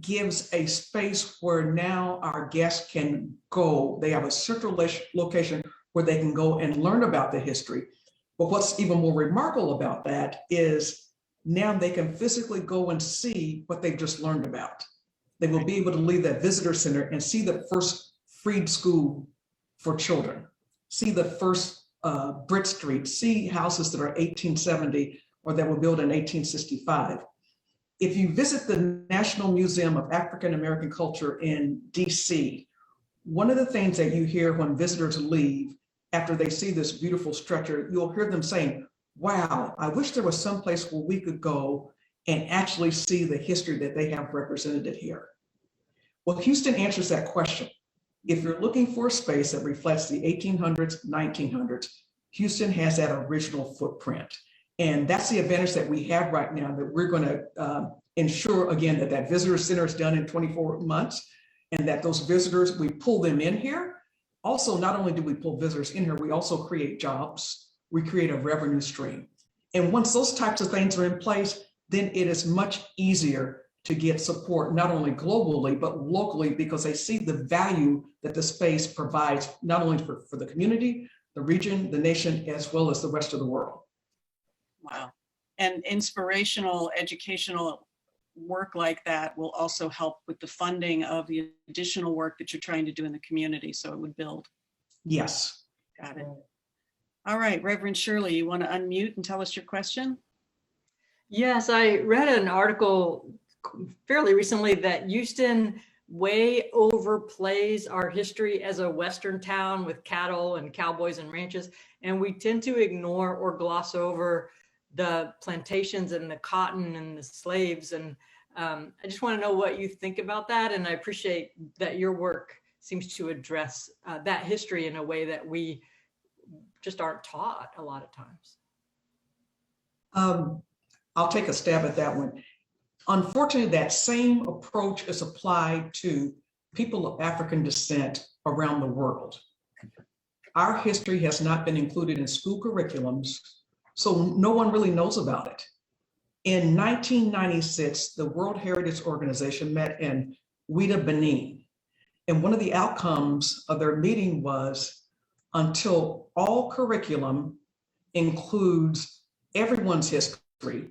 gives a space where now our guests can go. They have a central location where they can go and learn about the history. But what's even more remarkable about that is now they can physically go and see what they've just learned about. They will be able to leave that visitor center and see the first freed school for children, see the first Brick Street, see houses that are 1870 or that were built in 1865. If you visit the National Museum of African American Culture in DC, one of the things that you hear when visitors leave after they see this beautiful structure, you'll hear them saying, wow, I wish there was some place where we could go and actually see the history that they have represented here. Well, Houston answers that question. If you're looking for a space that reflects the 1800s, 1900s, Houston has that original footprint. And that's the advantage that we have right now, that we're going to ensure, again, that that visitor center is done in 24 months and that those visitors, we pull them in here. Also, not only do we pull visitors in here, we also create jobs. We create a revenue stream. And once those types of things are in place, then it is much easier to get support, not only globally, but locally, because they see the value that the space provides, not only for the community, the region, the nation, as well as the rest of the world. Wow. And inspirational, educational work like that will also help with the funding of the additional work that you're trying to do in the community. So it would build. Yes. Got it. All right, Reverend Shirley, you want to unmute and tell us your question? Yes, I read an article fairly recently that Houston way overplays our history as a Western town with cattle and cowboys and ranches. And we tend to ignore or gloss over the plantations and the cotton and the slaves. And I just want to know what you think about that. And I appreciate that your work seems to address that history in a way that we just aren't taught a lot of times. I'll take a stab at that one. Unfortunately, that same approach is applied to people of African descent around the world. Our history has not been included in school curriculums, so no one really knows about it. In 1996, the World Heritage Organization met in Ouidah, Benin. And one of the outcomes of their meeting was, until all curriculum includes everyone's history,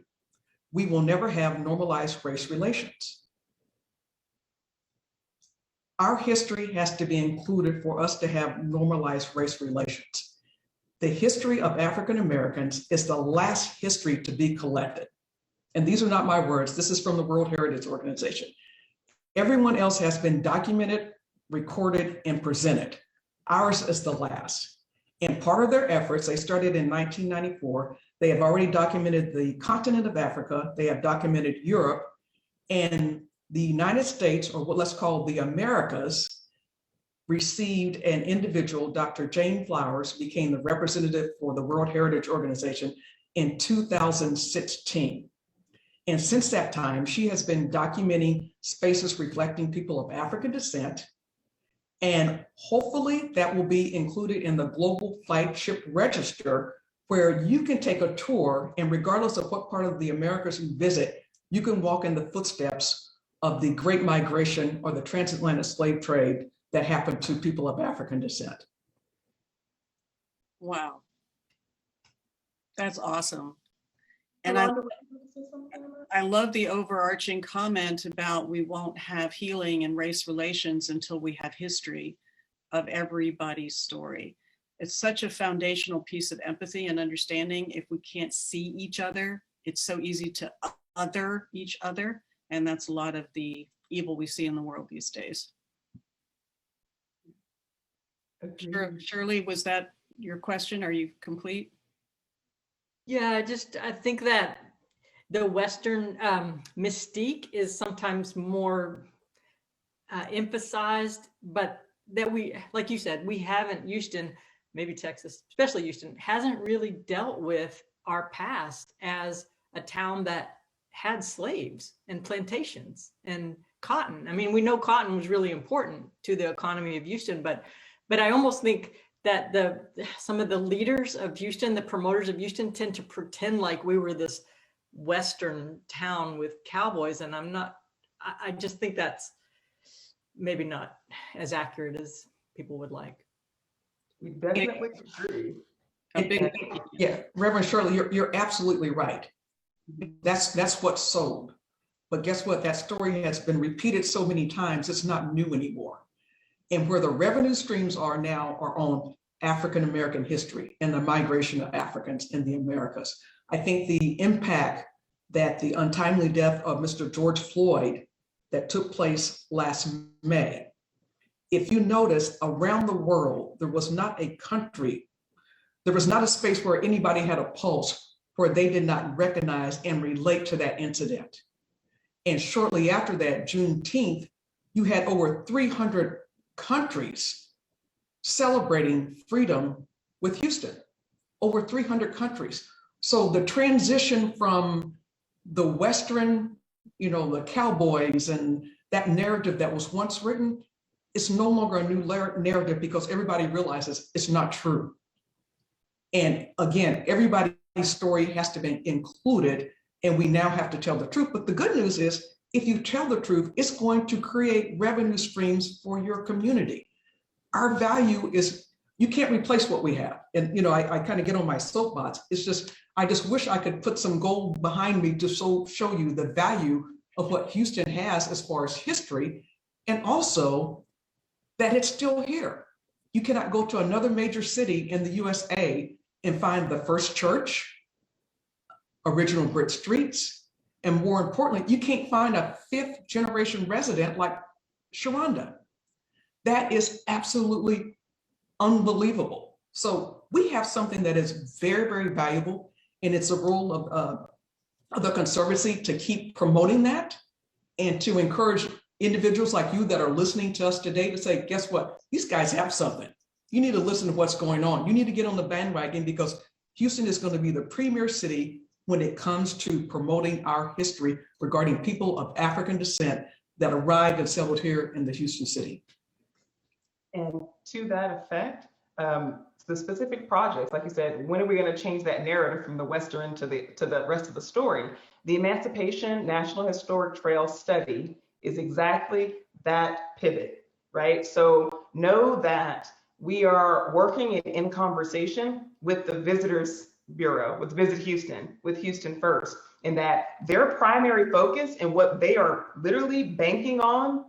we will never have normalized race relations. Our history has to be included for us to have normalized race relations. The history of African Americans is the last history to be collected. And these are not my words, this is from the World Heritage Organization. Everyone else has been documented, recorded, and presented. Ours is the last. And part of their efforts, they started in 1994, they have already documented the continent of Africa, they have documented Europe, and the United States, or what let's call the Americas, received an individual, Dr. Jane Flowers, became the representative for the World Heritage Organization in 2016. And since that time, she has been documenting spaces reflecting people of African descent. And hopefully that will be included in the global flagship register, where you can take a tour, and regardless of what part of the Americas you visit, you can walk in the footsteps of the Great Migration or the transatlantic slave trade that happened to people of African descent. Wow. That's awesome. And I love the overarching comment about we won't have healing in race relations until we have history of everybody's story. It's such a foundational piece of empathy and understanding. If we can't see each other, it's so easy to other each other. And that's a lot of the evil we see in the world these days. Shirley, was that your question? Are you complete? Yeah, I think that the Western mystique is sometimes more emphasized, but that we, like you said, we haven't, Houston, maybe Texas, especially Houston, hasn't really dealt with our past as a town that had slaves and plantations and cotton. I mean, we know cotton was really important to the economy of Houston, but I almost think that some of the leaders of Houston, the promoters of Houston, tend to pretend like we were this Western town with cowboys, and I just think that's maybe not as accurate as people would like. We definitely agree. Yeah, Reverend Shirley, you're absolutely right. That's what's sold. But guess what? That story has been repeated so many times, it's not new anymore. And where the revenue streams are now are on African American history and the migration of Africans in the Americas. I think the impact that the untimely death of Mr. George Floyd that took place last May, if you notice, around the world, there was not a country, there was not a space where anybody had a pulse where they did not recognize and relate to that incident. And shortly after that, Juneteenth, you had over 300 countries celebrating freedom with Houston, over 300 countries. So the transition from the Western, the cowboys and that narrative that was once written, it's no longer a new narrative because everybody realizes it's not true. And again, everybody's story has to be included, and we now have to tell the truth. But the good news is, if you tell the truth, it's going to create revenue streams for your community. Our value is, you can't replace what we have. And I kind of get on my soapbox. It's just, I just wish I could put some gold behind me to show you the value of what Houston has as far as history, and also that it's still here. You cannot go to another major city in the USA and find the first church, original brick streets, and more importantly, you can't find a 5th generation resident like Sharonda. That is absolutely unbelievable. So we have something that is very, very valuable, and it's a role of the Conservancy to keep promoting that and to encourage individuals like you that are listening to us today to say, guess what? These guys have something. You need to listen to what's going on. You need to get on the bandwagon, because Houston is going to be the premier city when it comes to promoting our history regarding people of African descent that arrived and settled here in the Houston city. And to that effect, the specific projects, like you said, when are we going to change that narrative from the Western to the rest of the story? The Emancipation National Historic Trail study is exactly that pivot, right? So know that we are working in conversation with the Visitors Bureau, with Visit Houston, with Houston First, and that their primary focus and what they are literally banking on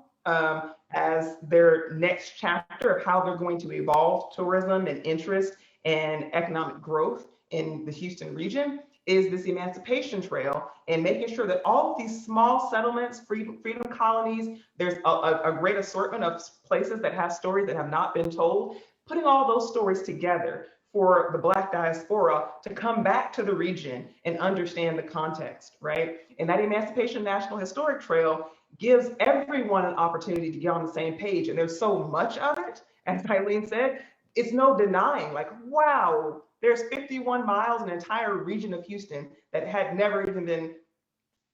as their next chapter of how they're going to evolve tourism and interest and economic growth in the Houston region is this Emancipation Trail, and making sure that all of these small settlements, freedom colonies, there's a great assortment of places that have stories that have not been told, putting all those stories together for the Black diaspora to come back to the region and understand the context, right? And that Emancipation National Historic Trail gives everyone an opportunity to get on the same page. And there's so much of it, as Eileen said, it's no denying, like, wow, there's 51 miles, an entire region of Houston that had never even been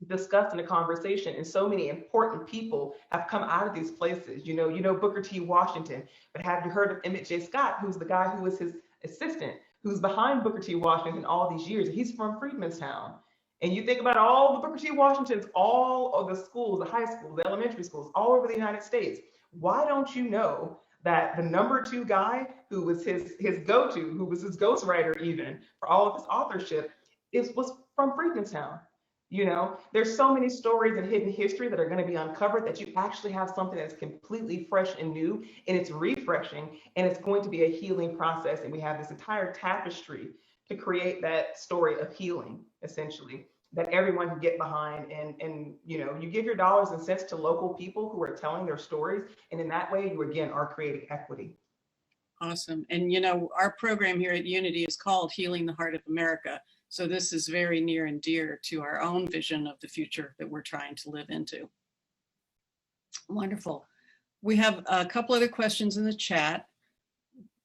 discussed in a conversation, and so many important people have come out of these places. You know Booker T. Washington, but have you heard of Emmett J. Scott, who's the guy who was his assistant, who's behind Booker T. Washington all these years? He's from Freedmen's Town. And you think about all the Booker T. Washingtons, all of the schools, the high schools, the elementary schools, all over the United States. Why don't you know that the #2 guy who was his go-to, who was his ghostwriter even for all of his authorship, was from Freedmen's Town? You know, there's so many stories and hidden history that are going to be uncovered that you actually have something that's completely fresh and new, and it's refreshing, and it's going to be a healing process. And we have this entire tapestry to create that story of healing, essentially, that everyone can get behind. And you know, you give your dollars and cents to local people who are telling their stories, and in that way, you again are creating equity. Awesome. And you know, our program here at Unity is called Healing the Heart of America. So this is very near and dear to our own vision of the future that we're trying to live into. Wonderful. We have a couple other questions in the chat.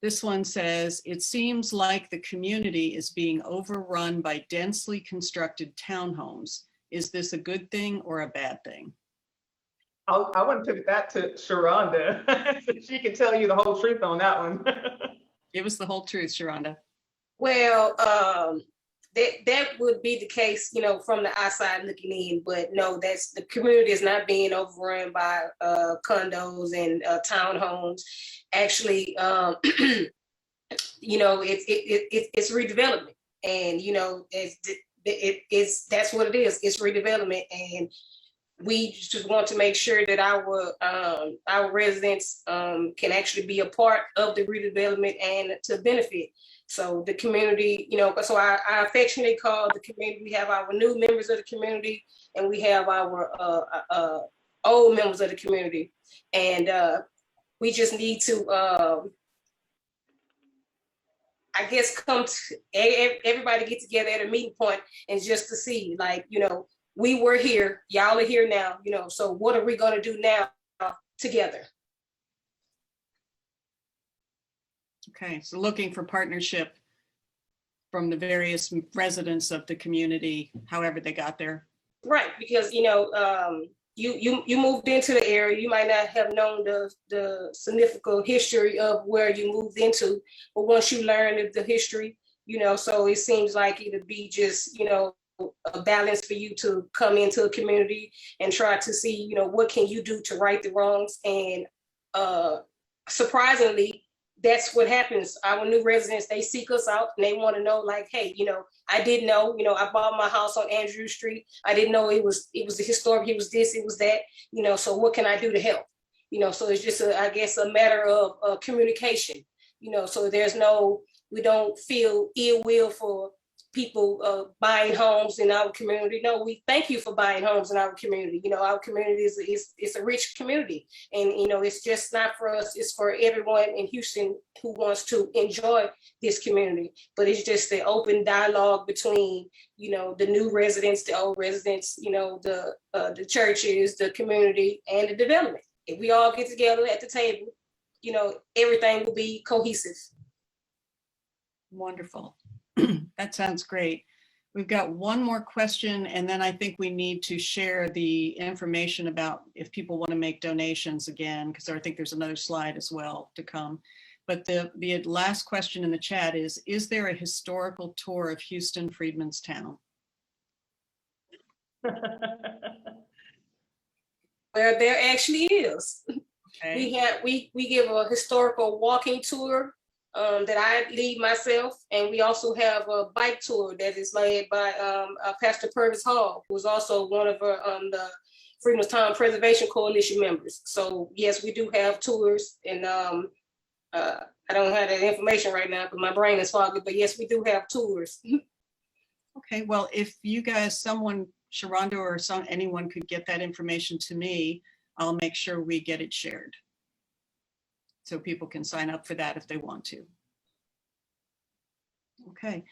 This one says, it seems like the community is being overrun by densely constructed townhomes. Is this a good thing or a bad thing? I want to pivot that to Sharonda, so she can tell you the whole truth on that one. Give us the whole truth, Sharonda. Well, that would be the case, you know, from the outside looking in, but no, that's the community is not being overrun by condos and townhomes. Actually, you know, it's redevelopment, and you know, that's what it is. It's redevelopment, and we just want to make sure that our residents can actually be a part of the redevelopment and to benefit. So the community, you know, so I affectionately call the community, we have our new members of the community, and we have our old members of the community. And we just need to, I guess, everybody get together at a meeting point and just to see, like, you know, we were here, y'all are here now, you know, so what are we gonna do now together? Okay, so looking for partnership from the various residents of the community, however they got there. Right, because you know, you moved into the area, you might not have known the significant history of where you moved into, but once you learn the history, you know, so it seems like it'd be just, you know, a balance for you to come into a community and try to see, you know, what can you do to right the wrongs. And surprisingly, that's what happens. Our new residents, they seek us out and they want to know, like, hey, you know, I didn't know, you know, I bought my house on Andrew Street. I didn't know it was the historic, it was this, it was that, you know, so what can I do to help? You know, so it's just, I guess, a matter of communication, you know, so we don't feel ill will for people buying homes in our community. No, we thank you for buying homes in our community. You know, our community is a rich community, and you know, it's just not for us, it's for everyone in Houston who wants to enjoy this community. But it's just the open dialogue between, you know, the new residents, the old residents, you know, the churches, the community, and the development. If we all get together at the table, you know, everything will be cohesive. Wonderful. That sounds great. We've got one more question, and then I think we need to share the information about if people want to make donations again, because I think there's another slide as well to come. But the last question in the chat is there a historical tour of Houston Freedmen's Town? Well, there actually is. Okay. We give a historical walking tour that I lead myself, and we also have a bike tour that is led by Pastor Purvis Hall, who is also one of the Freedmen's Town Preservation Coalition members. So yes, we do have tours, and I don't have that information right now, but my brain is foggy. But yes, we do have tours. Okay, well, if you guys, someone, Sharonda or anyone could get that information to me, I'll make sure we get it shared. So people can sign up for that if they want to. Okay.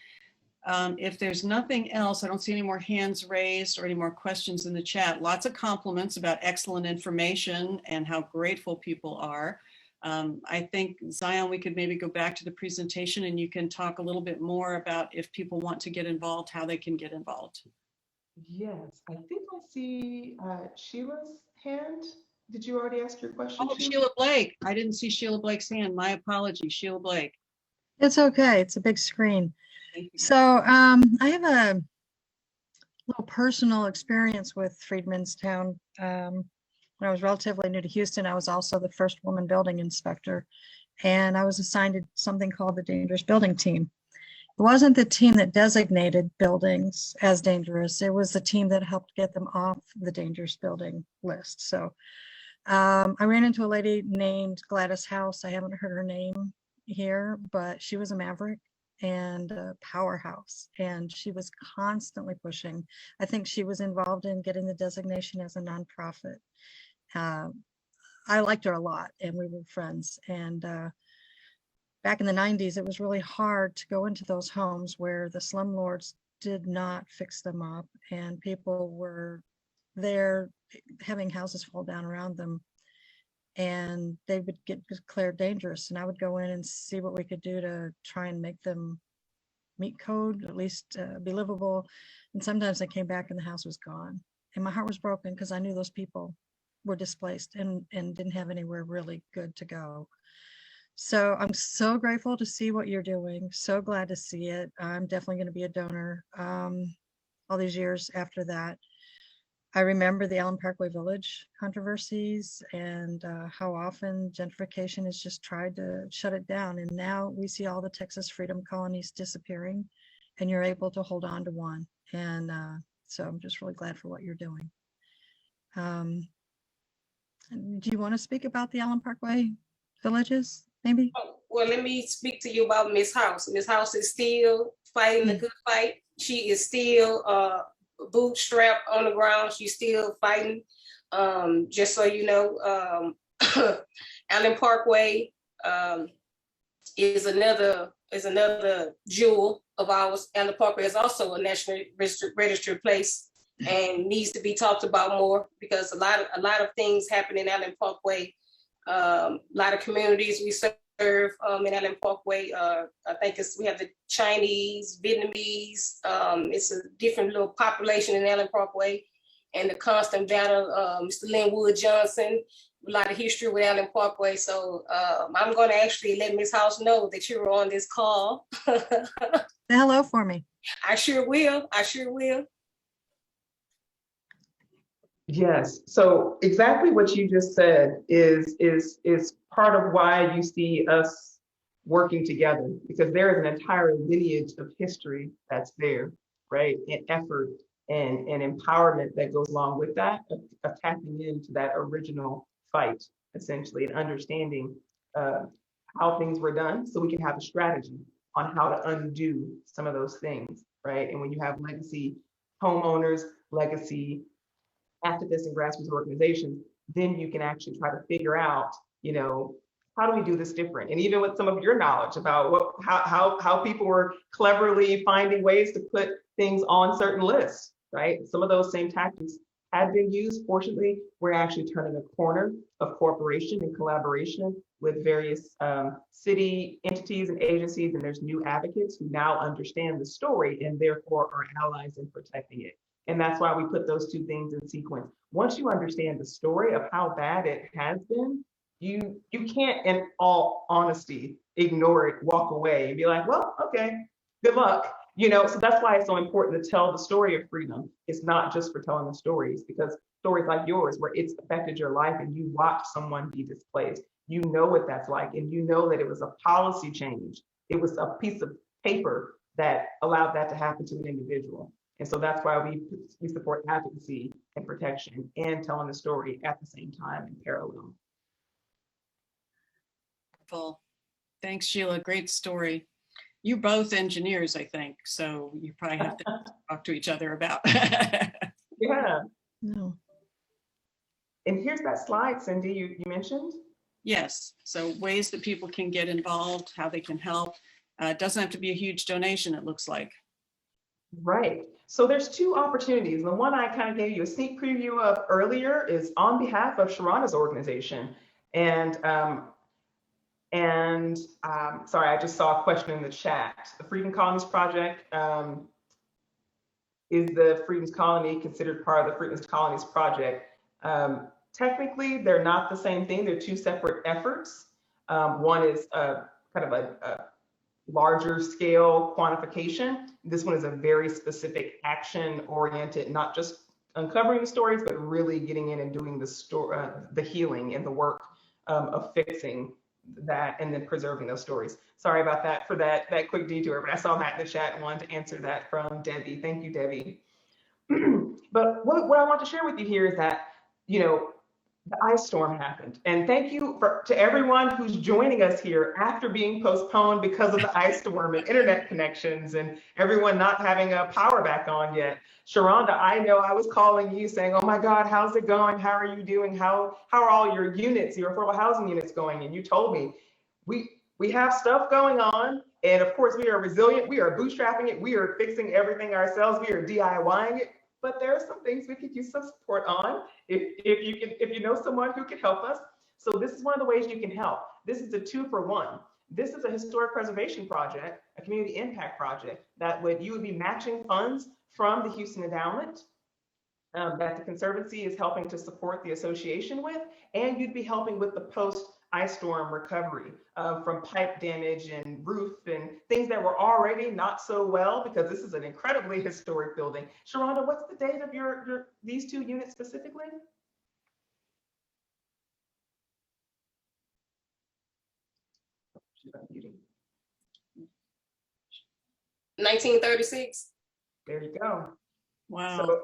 If there's nothing else, I don't see any more hands raised or any more questions in the chat. Lots of compliments about excellent information and how grateful people are. I think, Zion, we could maybe go back to the presentation and you can talk a little bit more about if people want to get involved, how they can get involved. Yes, I think I see Sheila's hand. Did you already ask your question, Oh, Sheila? Sheila Blake. I didn't see Sheila Blake's hand. My apologies, Sheila Blake. It's okay. It's a big screen. Thank you. So I have a little personal experience with Freedmen's Town. When I was relatively new to Houston, I was also the first woman building inspector, and I was assigned to something called the Dangerous Building Team. It wasn't the team that designated buildings as dangerous. It was the team that helped get them off the dangerous building list. So I ran into a lady named Gladys House. I haven't heard her name here, but she was a maverick and a powerhouse, and she was constantly pushing. I think she was involved in getting the designation as a nonprofit. I liked her a lot, and we were friends. And back in the 90s, it was really hard to go into those homes where the slumlords did not fix them up, and people were there having houses fall down around them, and they would get declared dangerous. And I would go in and see what we could do to try and make them meet code, at least be livable. And sometimes I came back and the house was gone. And my heart was broken because I knew those people were displaced and didn't have anywhere really good to go. So I'm so grateful to see what you're doing. So glad to see it. I'm definitely going to be a donor all these years after that. I remember the Allen Parkway Village controversies and how often gentrification has just tried to shut it down. And now we see all the Texas freedom colonies disappearing, and you're able to hold on to one. And so I'm just really glad for what you're doing. Do you want to speak about the Allen Parkway villages, maybe? Oh, well, let me speak to you about Miss House. Miss House is still fighting the good fight. She is still bootstrap on the ground. She's still fighting. Just so you know, Allen Parkway is another jewel of ours. Allen Parkway is also a national registered place and needs to be talked about more, because a lot of things happen in Allen Parkway. A lot of communities we serve in Allen Parkway. I think we have the Chinese, Vietnamese. It's a different little population in Allen Parkway, and the constant battle. Mr. Linwood Johnson, a lot of history with Allen Parkway. So I'm going to actually let Ms. House know that you were on this call. Say hello for me. I sure will. I sure will. Yes. So exactly what you just said is part of why you see us working together, because there is an entire lineage of history that's there, right? And effort and empowerment that goes along with that, of tapping into that original fight, essentially, and understanding how things were done so we can have a strategy on how to undo some of those things, right? And when you have legacy homeowners, legacy activists and grassroots organizations, then you can actually try to figure out, you know, how do we do this different? And even with some of your knowledge about how people were cleverly finding ways to put things on certain lists, right? Some of those same tactics had been used. Fortunately, we're actually turning a corner of cooperation and collaboration with various city entities and agencies, and there's new advocates who now understand the story and therefore are allies in protecting it. And that's why we put those two things in sequence. Once you understand the story of how bad it has been, you can't, in all honesty, ignore it, walk away, and be like, well, okay, good luck. You know, so that's why it's so important to tell the story of freedom. It's not just for telling the stories, because stories like yours, where it's affected your life and you watch someone be displaced, you know what that's like, and you know that it was a policy change. It was a piece of paper that allowed that to happen to an individual. And so that's why we support advocacy and protection and telling the story at the same time in parallel. Wonderful. Thanks, Sheila. Great story. You both engineers, I think, so you probably have to talk to each other about. Yeah. No. And here's that slide, Cindy, you mentioned. Yes, so ways that people can get involved, how they can help. It doesn't have to be a huge donation, it looks like. Right. So there's two opportunities. The one I kind of gave you a sneak preview of earlier is on behalf of Sharonda's organization. And sorry, I just saw a question in the chat. The Freedom Colonies Project, is the Freedom's Colony considered part of the Freedom's Colonies Project? Technically, they're not the same thing. They're two separate efforts. One is kind of a larger scale quantification. This one is a very specific action oriented, not just uncovering the stories, but really getting in and doing the healing and the work of fixing that and then preserving those stories. Sorry about that for that quick detour, but I saw that in the chat and wanted to answer that from Debbie. Thank you, Debbie. But what I want to share with you here is that, you know, the ice storm happened. And thank you to everyone who's joining us here after being postponed because of the ice storm and internet connections and everyone not having a power back on yet. Sharonda, I know I was calling you saying, oh my God, how's it going? How are you doing? How are all your units, your affordable housing units going? And you told me, we have stuff going on. And of course, we are resilient. We are bootstrapping it. We are fixing everything ourselves. We are DIYing it. But there are some things we could use some support on if you know someone who can help us. So this is one of the ways you can help. This is a 2-for-1. This is a historic preservation project, a community impact project that you would be matching funds from the Houston Endowment that the Conservancy is helping to support the association with, and you'd be helping with the post-ice storm recovery from pipe damage and roof and things that were already not so well, because this is an incredibly historic building. Sharonda, what's the date of these two units specifically? She's unmuting. 1936. There you go. Wow. So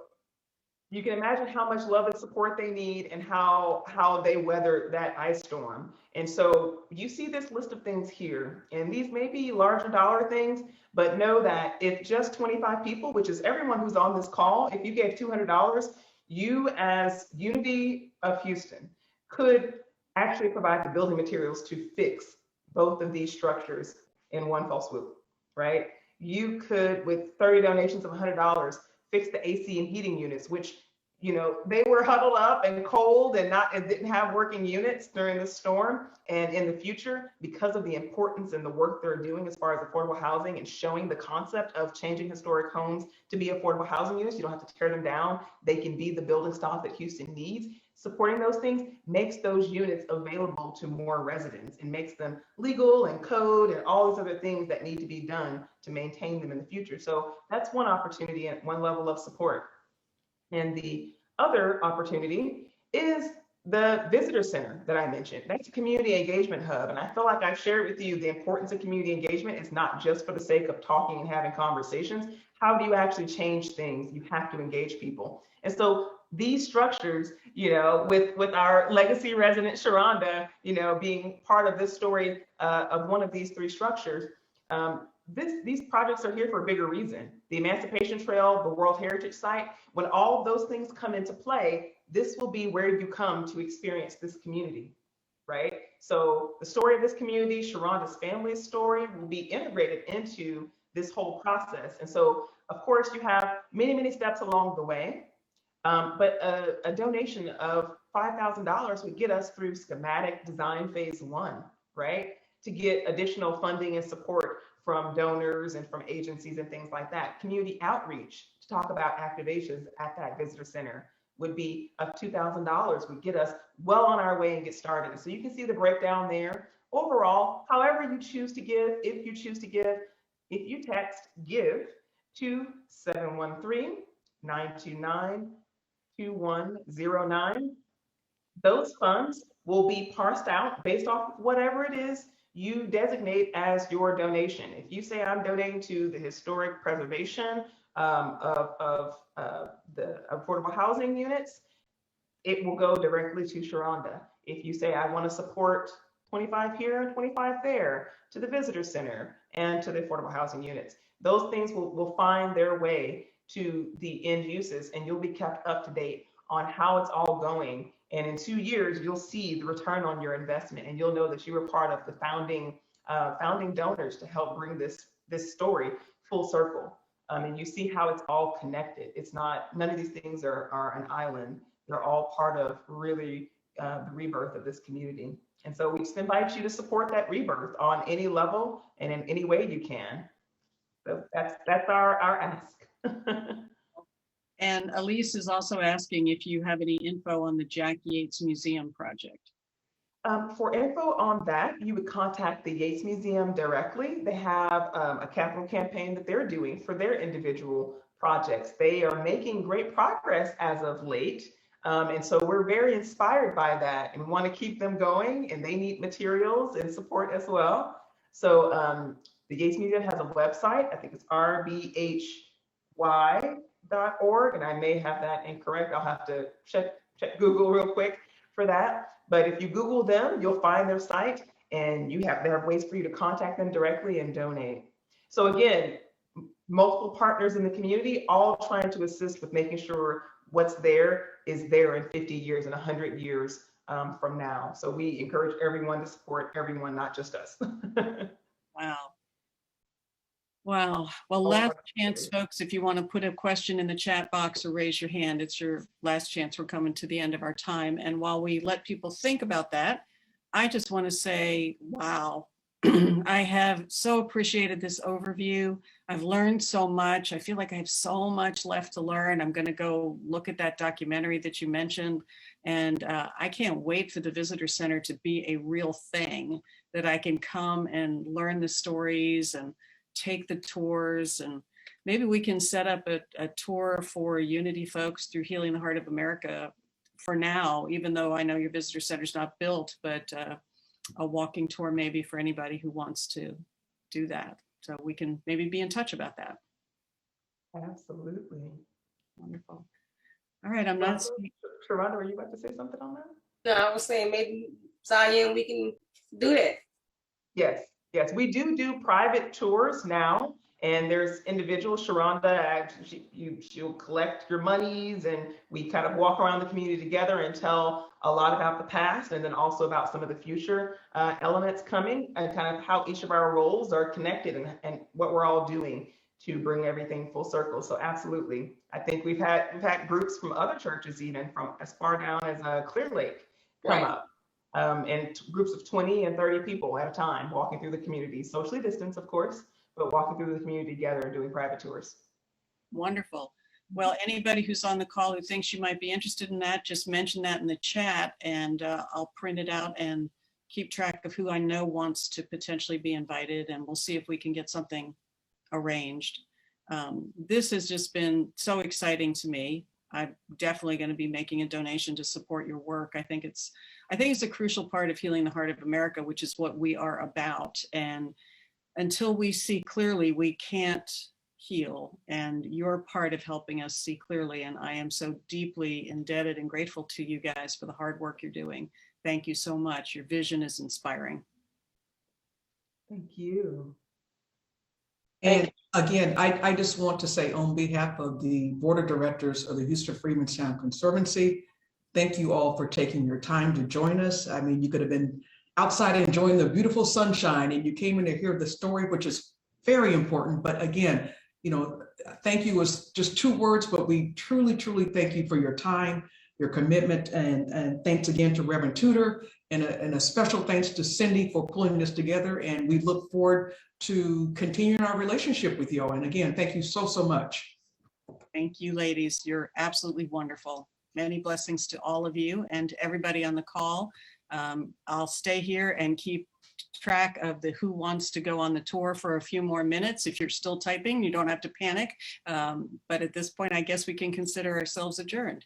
you can imagine how much love and support they need and how they weathered that ice storm. And so you see this list of things here, and these may be larger dollar things, but know that if just 25 people, which is everyone who's on this call, if you gave $200, you as Unity of Houston could actually provide the building materials to fix both of these structures in one fell swoop, right? You could, with 30 donations of $100, fix the AC and heating units, which, you know, they were huddled up and cold and didn't have working units during the storm. And in the future, because of the importance and the work they're doing as far as affordable housing and showing the concept of changing historic homes to be affordable housing units, you don't have to tear them down. They can be the building stock that Houston needs. Supporting those things makes those units available to more residents and makes them legal and code and all these other things that need to be done to maintain them in the future. So that's one opportunity and one level of support. And the other opportunity is the visitor center that I mentioned. That's a community engagement hub. And I feel like I've shared with you the importance of community engagement. It's not just for the sake of talking and having conversations. How do you actually change things? You have to engage people. And so these structures, you know, with our legacy resident Sharonda, you know, being part of this story of one of these three structures, these projects are here for a bigger reason. The Emancipation Trail, the World Heritage Site, when all of those things come into play, this will be where you come to experience this community, right? So the story of this community, Sharonda's family's story, will be integrated into this whole process. And so, of course, you have many, many steps along the way. But a donation of $5,000 would get us through schematic design phase 1, right? To get additional funding and support from donors and from agencies and things like that. Community outreach to talk about activations at that visitor center would be of $2,000, would get us well on our way and get started. So you can see the breakdown there. Overall, however you choose to give, if you choose to give, if you text GIVE to 713-929-2109, those funds will be parsed out based off of whatever it is you designate as your donation. If you say I'm donating to the historic preservation of the affordable housing units, it will go directly to Sharonda. If you say I want to support 25 here and 25 there to the visitor center and to the affordable housing units, those things will find their way to the end uses, and you'll be kept up to date on how it's all going. And in 2 years, you'll see the return on your investment, and you'll know that you were part of the founding donors to help bring this story full circle. And you see how it's all connected. It's not, none of these things are an island. They're all part of really the rebirth of this community. And so we just invite you to support that rebirth on any level and in any way you can. So that's our ask. And Elise is also asking if you have any info on the Jack Yates Museum project. For info on that, you would contact the Yates Museum directly. They have a capital campaign that they're doing for their individual projects. They are making great progress as of late. And so we're very inspired by that, and we want to keep them going, and they need materials and support as well. So the Yates Museum has a website. I think it's rbhy.org, and I may have that incorrect. I'll have to check Google real quick for that. But if you Google them, you'll find their site, and they have ways for you to contact them directly and donate. So again, multiple partners in the community, all trying to assist with making sure what's there is there in 50 years and 100 years from now. So we encourage everyone to support everyone, not just us. Wow. Wow. Well, last chance, folks, if you want to put a question in the chat box or raise your hand, it's your last chance. We're coming to the end of our time. And while we let people think about that, I just want to say, wow, I have so appreciated this overview. I've learned so much. I feel like I have so much left to learn. I'm going to go look at that documentary that you mentioned. And I can't wait for the visitor center to be a real thing, that I can come and learn the stories and take the tours, and maybe we can set up a tour for Unity folks through Healing the Heart of America for now, even though I know your visitor center is not built, but a walking tour maybe for anybody who wants to do that. So we can maybe be in touch about that. Absolutely. Wonderful. All right, I'm not. Sharonda, are you about to say something on that? No, I was saying maybe Zion, we can do that. Yes, we do private tours now, and there's individuals. Sharonda, she'll collect your monies, and we kind of walk around the community together and tell a lot about the past, and then also about some of the future elements coming, and kind of how each of our roles are connected, and what we're all doing to bring everything full circle. So absolutely, I think we've had groups from other churches, even from as far down as Clear Lake, come up. And groups of 20 and 30 people at a time walking through the community, socially distanced, of course, but walking through the community together and doing private tours. Wonderful. Well, anybody who's on the call who thinks you might be interested in that, just mention that in the chat, and I'll print it out and keep track of who I know wants to potentially be invited, and we'll see if we can get something arranged. This has just been so exciting to me. I'm definitely going to be making a donation to support your work. I think it's a crucial part of Healing the Heart of America, which is what we are about. And until we see clearly, we can't heal. And you're part of helping us see clearly. And I am so deeply indebted and grateful to you guys for the hard work you're doing. Thank you so much. Your vision is inspiring. Thank you. And again, I just want to say on behalf of the board of directors of the Houston Freedmenstown Conservancy, thank you all for taking your time to join us. I mean, you could have been outside enjoying the beautiful sunshine, and you came in to hear the story, which is very important. But again, thank you was just 2 words, but we truly, truly thank you for your time, your commitment, and thanks again to Reverend Tudor, and a special thanks to Cindy for pulling this together. And we look forward to continuing our relationship with you. And again, thank you so, so much. Thank you, ladies. You're absolutely wonderful. Many blessings to all of you and to everybody on the call. I'll stay here and keep track of the who wants to go on the tour for a few more minutes. If you're still typing, you don't have to panic. But at this point, I guess we can consider ourselves adjourned.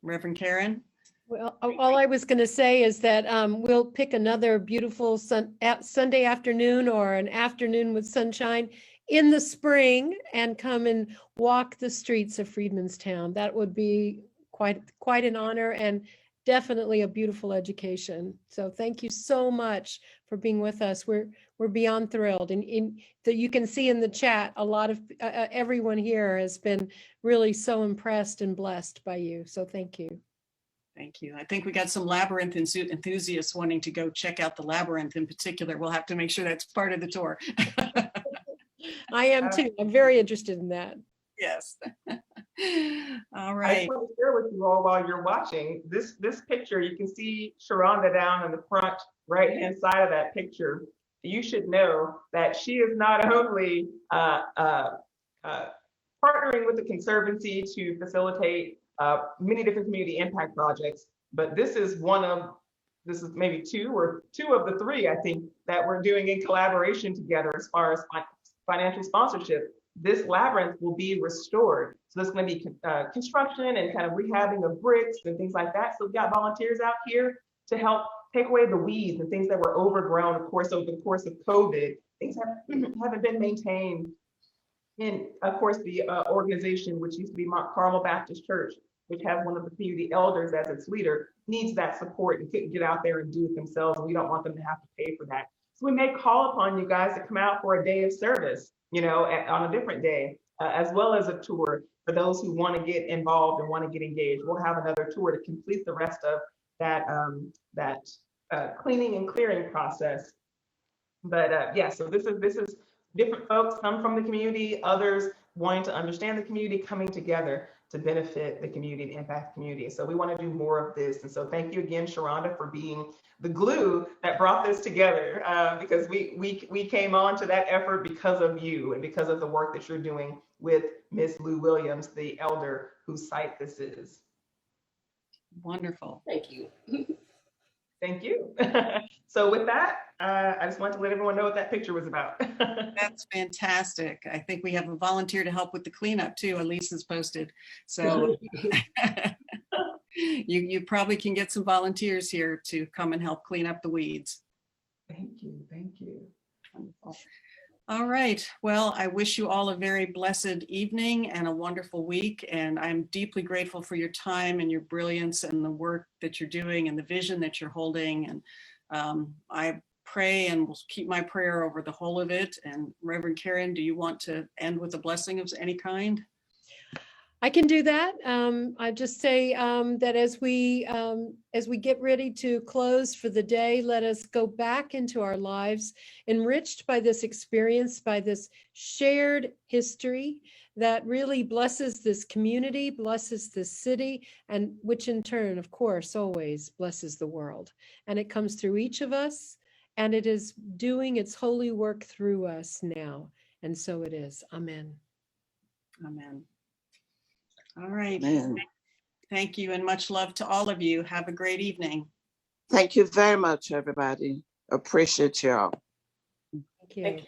Reverend Karen? Well, all I was going to say is that we'll pick another beautiful Sunday afternoon or an afternoon with sunshine in the spring and come and walk the streets of Freedmanstown. That would be quite an honor and definitely a beautiful education. So thank you so much for being with us. We're beyond thrilled, and you can see in the chat a lot of everyone here has been really so impressed and blessed by you. So thank you. Thank you. I think we got some labyrinth enthusiasts wanting to go check out the labyrinth in particular. We'll have to make sure that's part of the tour. I am too. I'm very interested in that. Yes. All I right. just want to share with you all while you're watching this picture. You can see Sharonda down in the front right-hand side of that picture. You should know that she is not only partnering with the Conservancy to facilitate many different community impact projects, but this is maybe two of the 3, I think, that we're doing in collaboration together as far as financial sponsorship. This labyrinth will be restored. So there's going to be construction and kind of rehabbing of bricks and things like that. So we've got volunteers out here to help take away the weeds and things that were overgrown, of course, over the course of COVID. Things haven't been maintained. And of course, the organization, which used to be Mount Carmel Baptist Church, which has one of the community elders as its leader, needs that support and couldn't get out there and do it themselves. And we don't want them to have to pay for that. So we may call upon you guys to come out for a day of service, on a different day, as well as a tour for those who want to get involved and want to get engaged. We'll have another tour to complete the rest of that cleaning and clearing process. But yeah, so this is different folks, some from the community, others wanting to understand the community, coming together to benefit the community, to impact the community. So we want to do more of this. And so thank you again, Sharonda, for being the glue that brought this together, because we came on to that effort because of you and because of the work that you're doing with Miss Lou Williams, the elder whose site this is. Wonderful. Thank you. Thank you. So with that, I just wanted to let everyone know what that picture was about. That's fantastic. I think we have a volunteer to help with the cleanup too. Elise has posted. So you probably can get some volunteers here to come and help clean up the weeds. Thank you. Thank you. Wonderful. All right. Well, I wish you all a very blessed evening and a wonderful week. And I'm deeply grateful for your time and your brilliance and the work that you're doing and the vision that you're holding. And I pray and will keep my prayer over the whole of it. And Reverend Karen, do you want to end with a blessing of any kind? I can do that. I just say that as we get ready to close for the day, let us go back into our lives, enriched by this experience, by this shared history that really blesses this community, blesses this city, and which in turn, of course, always blesses the world. And it comes through each of us, and it is doing its holy work through us now. And so it is. Amen. Amen. All right. Amen. Thank you and much love to all of you. Have a great evening. Thank you very much, everybody. Appreciate y'all. Thank you. Thank you.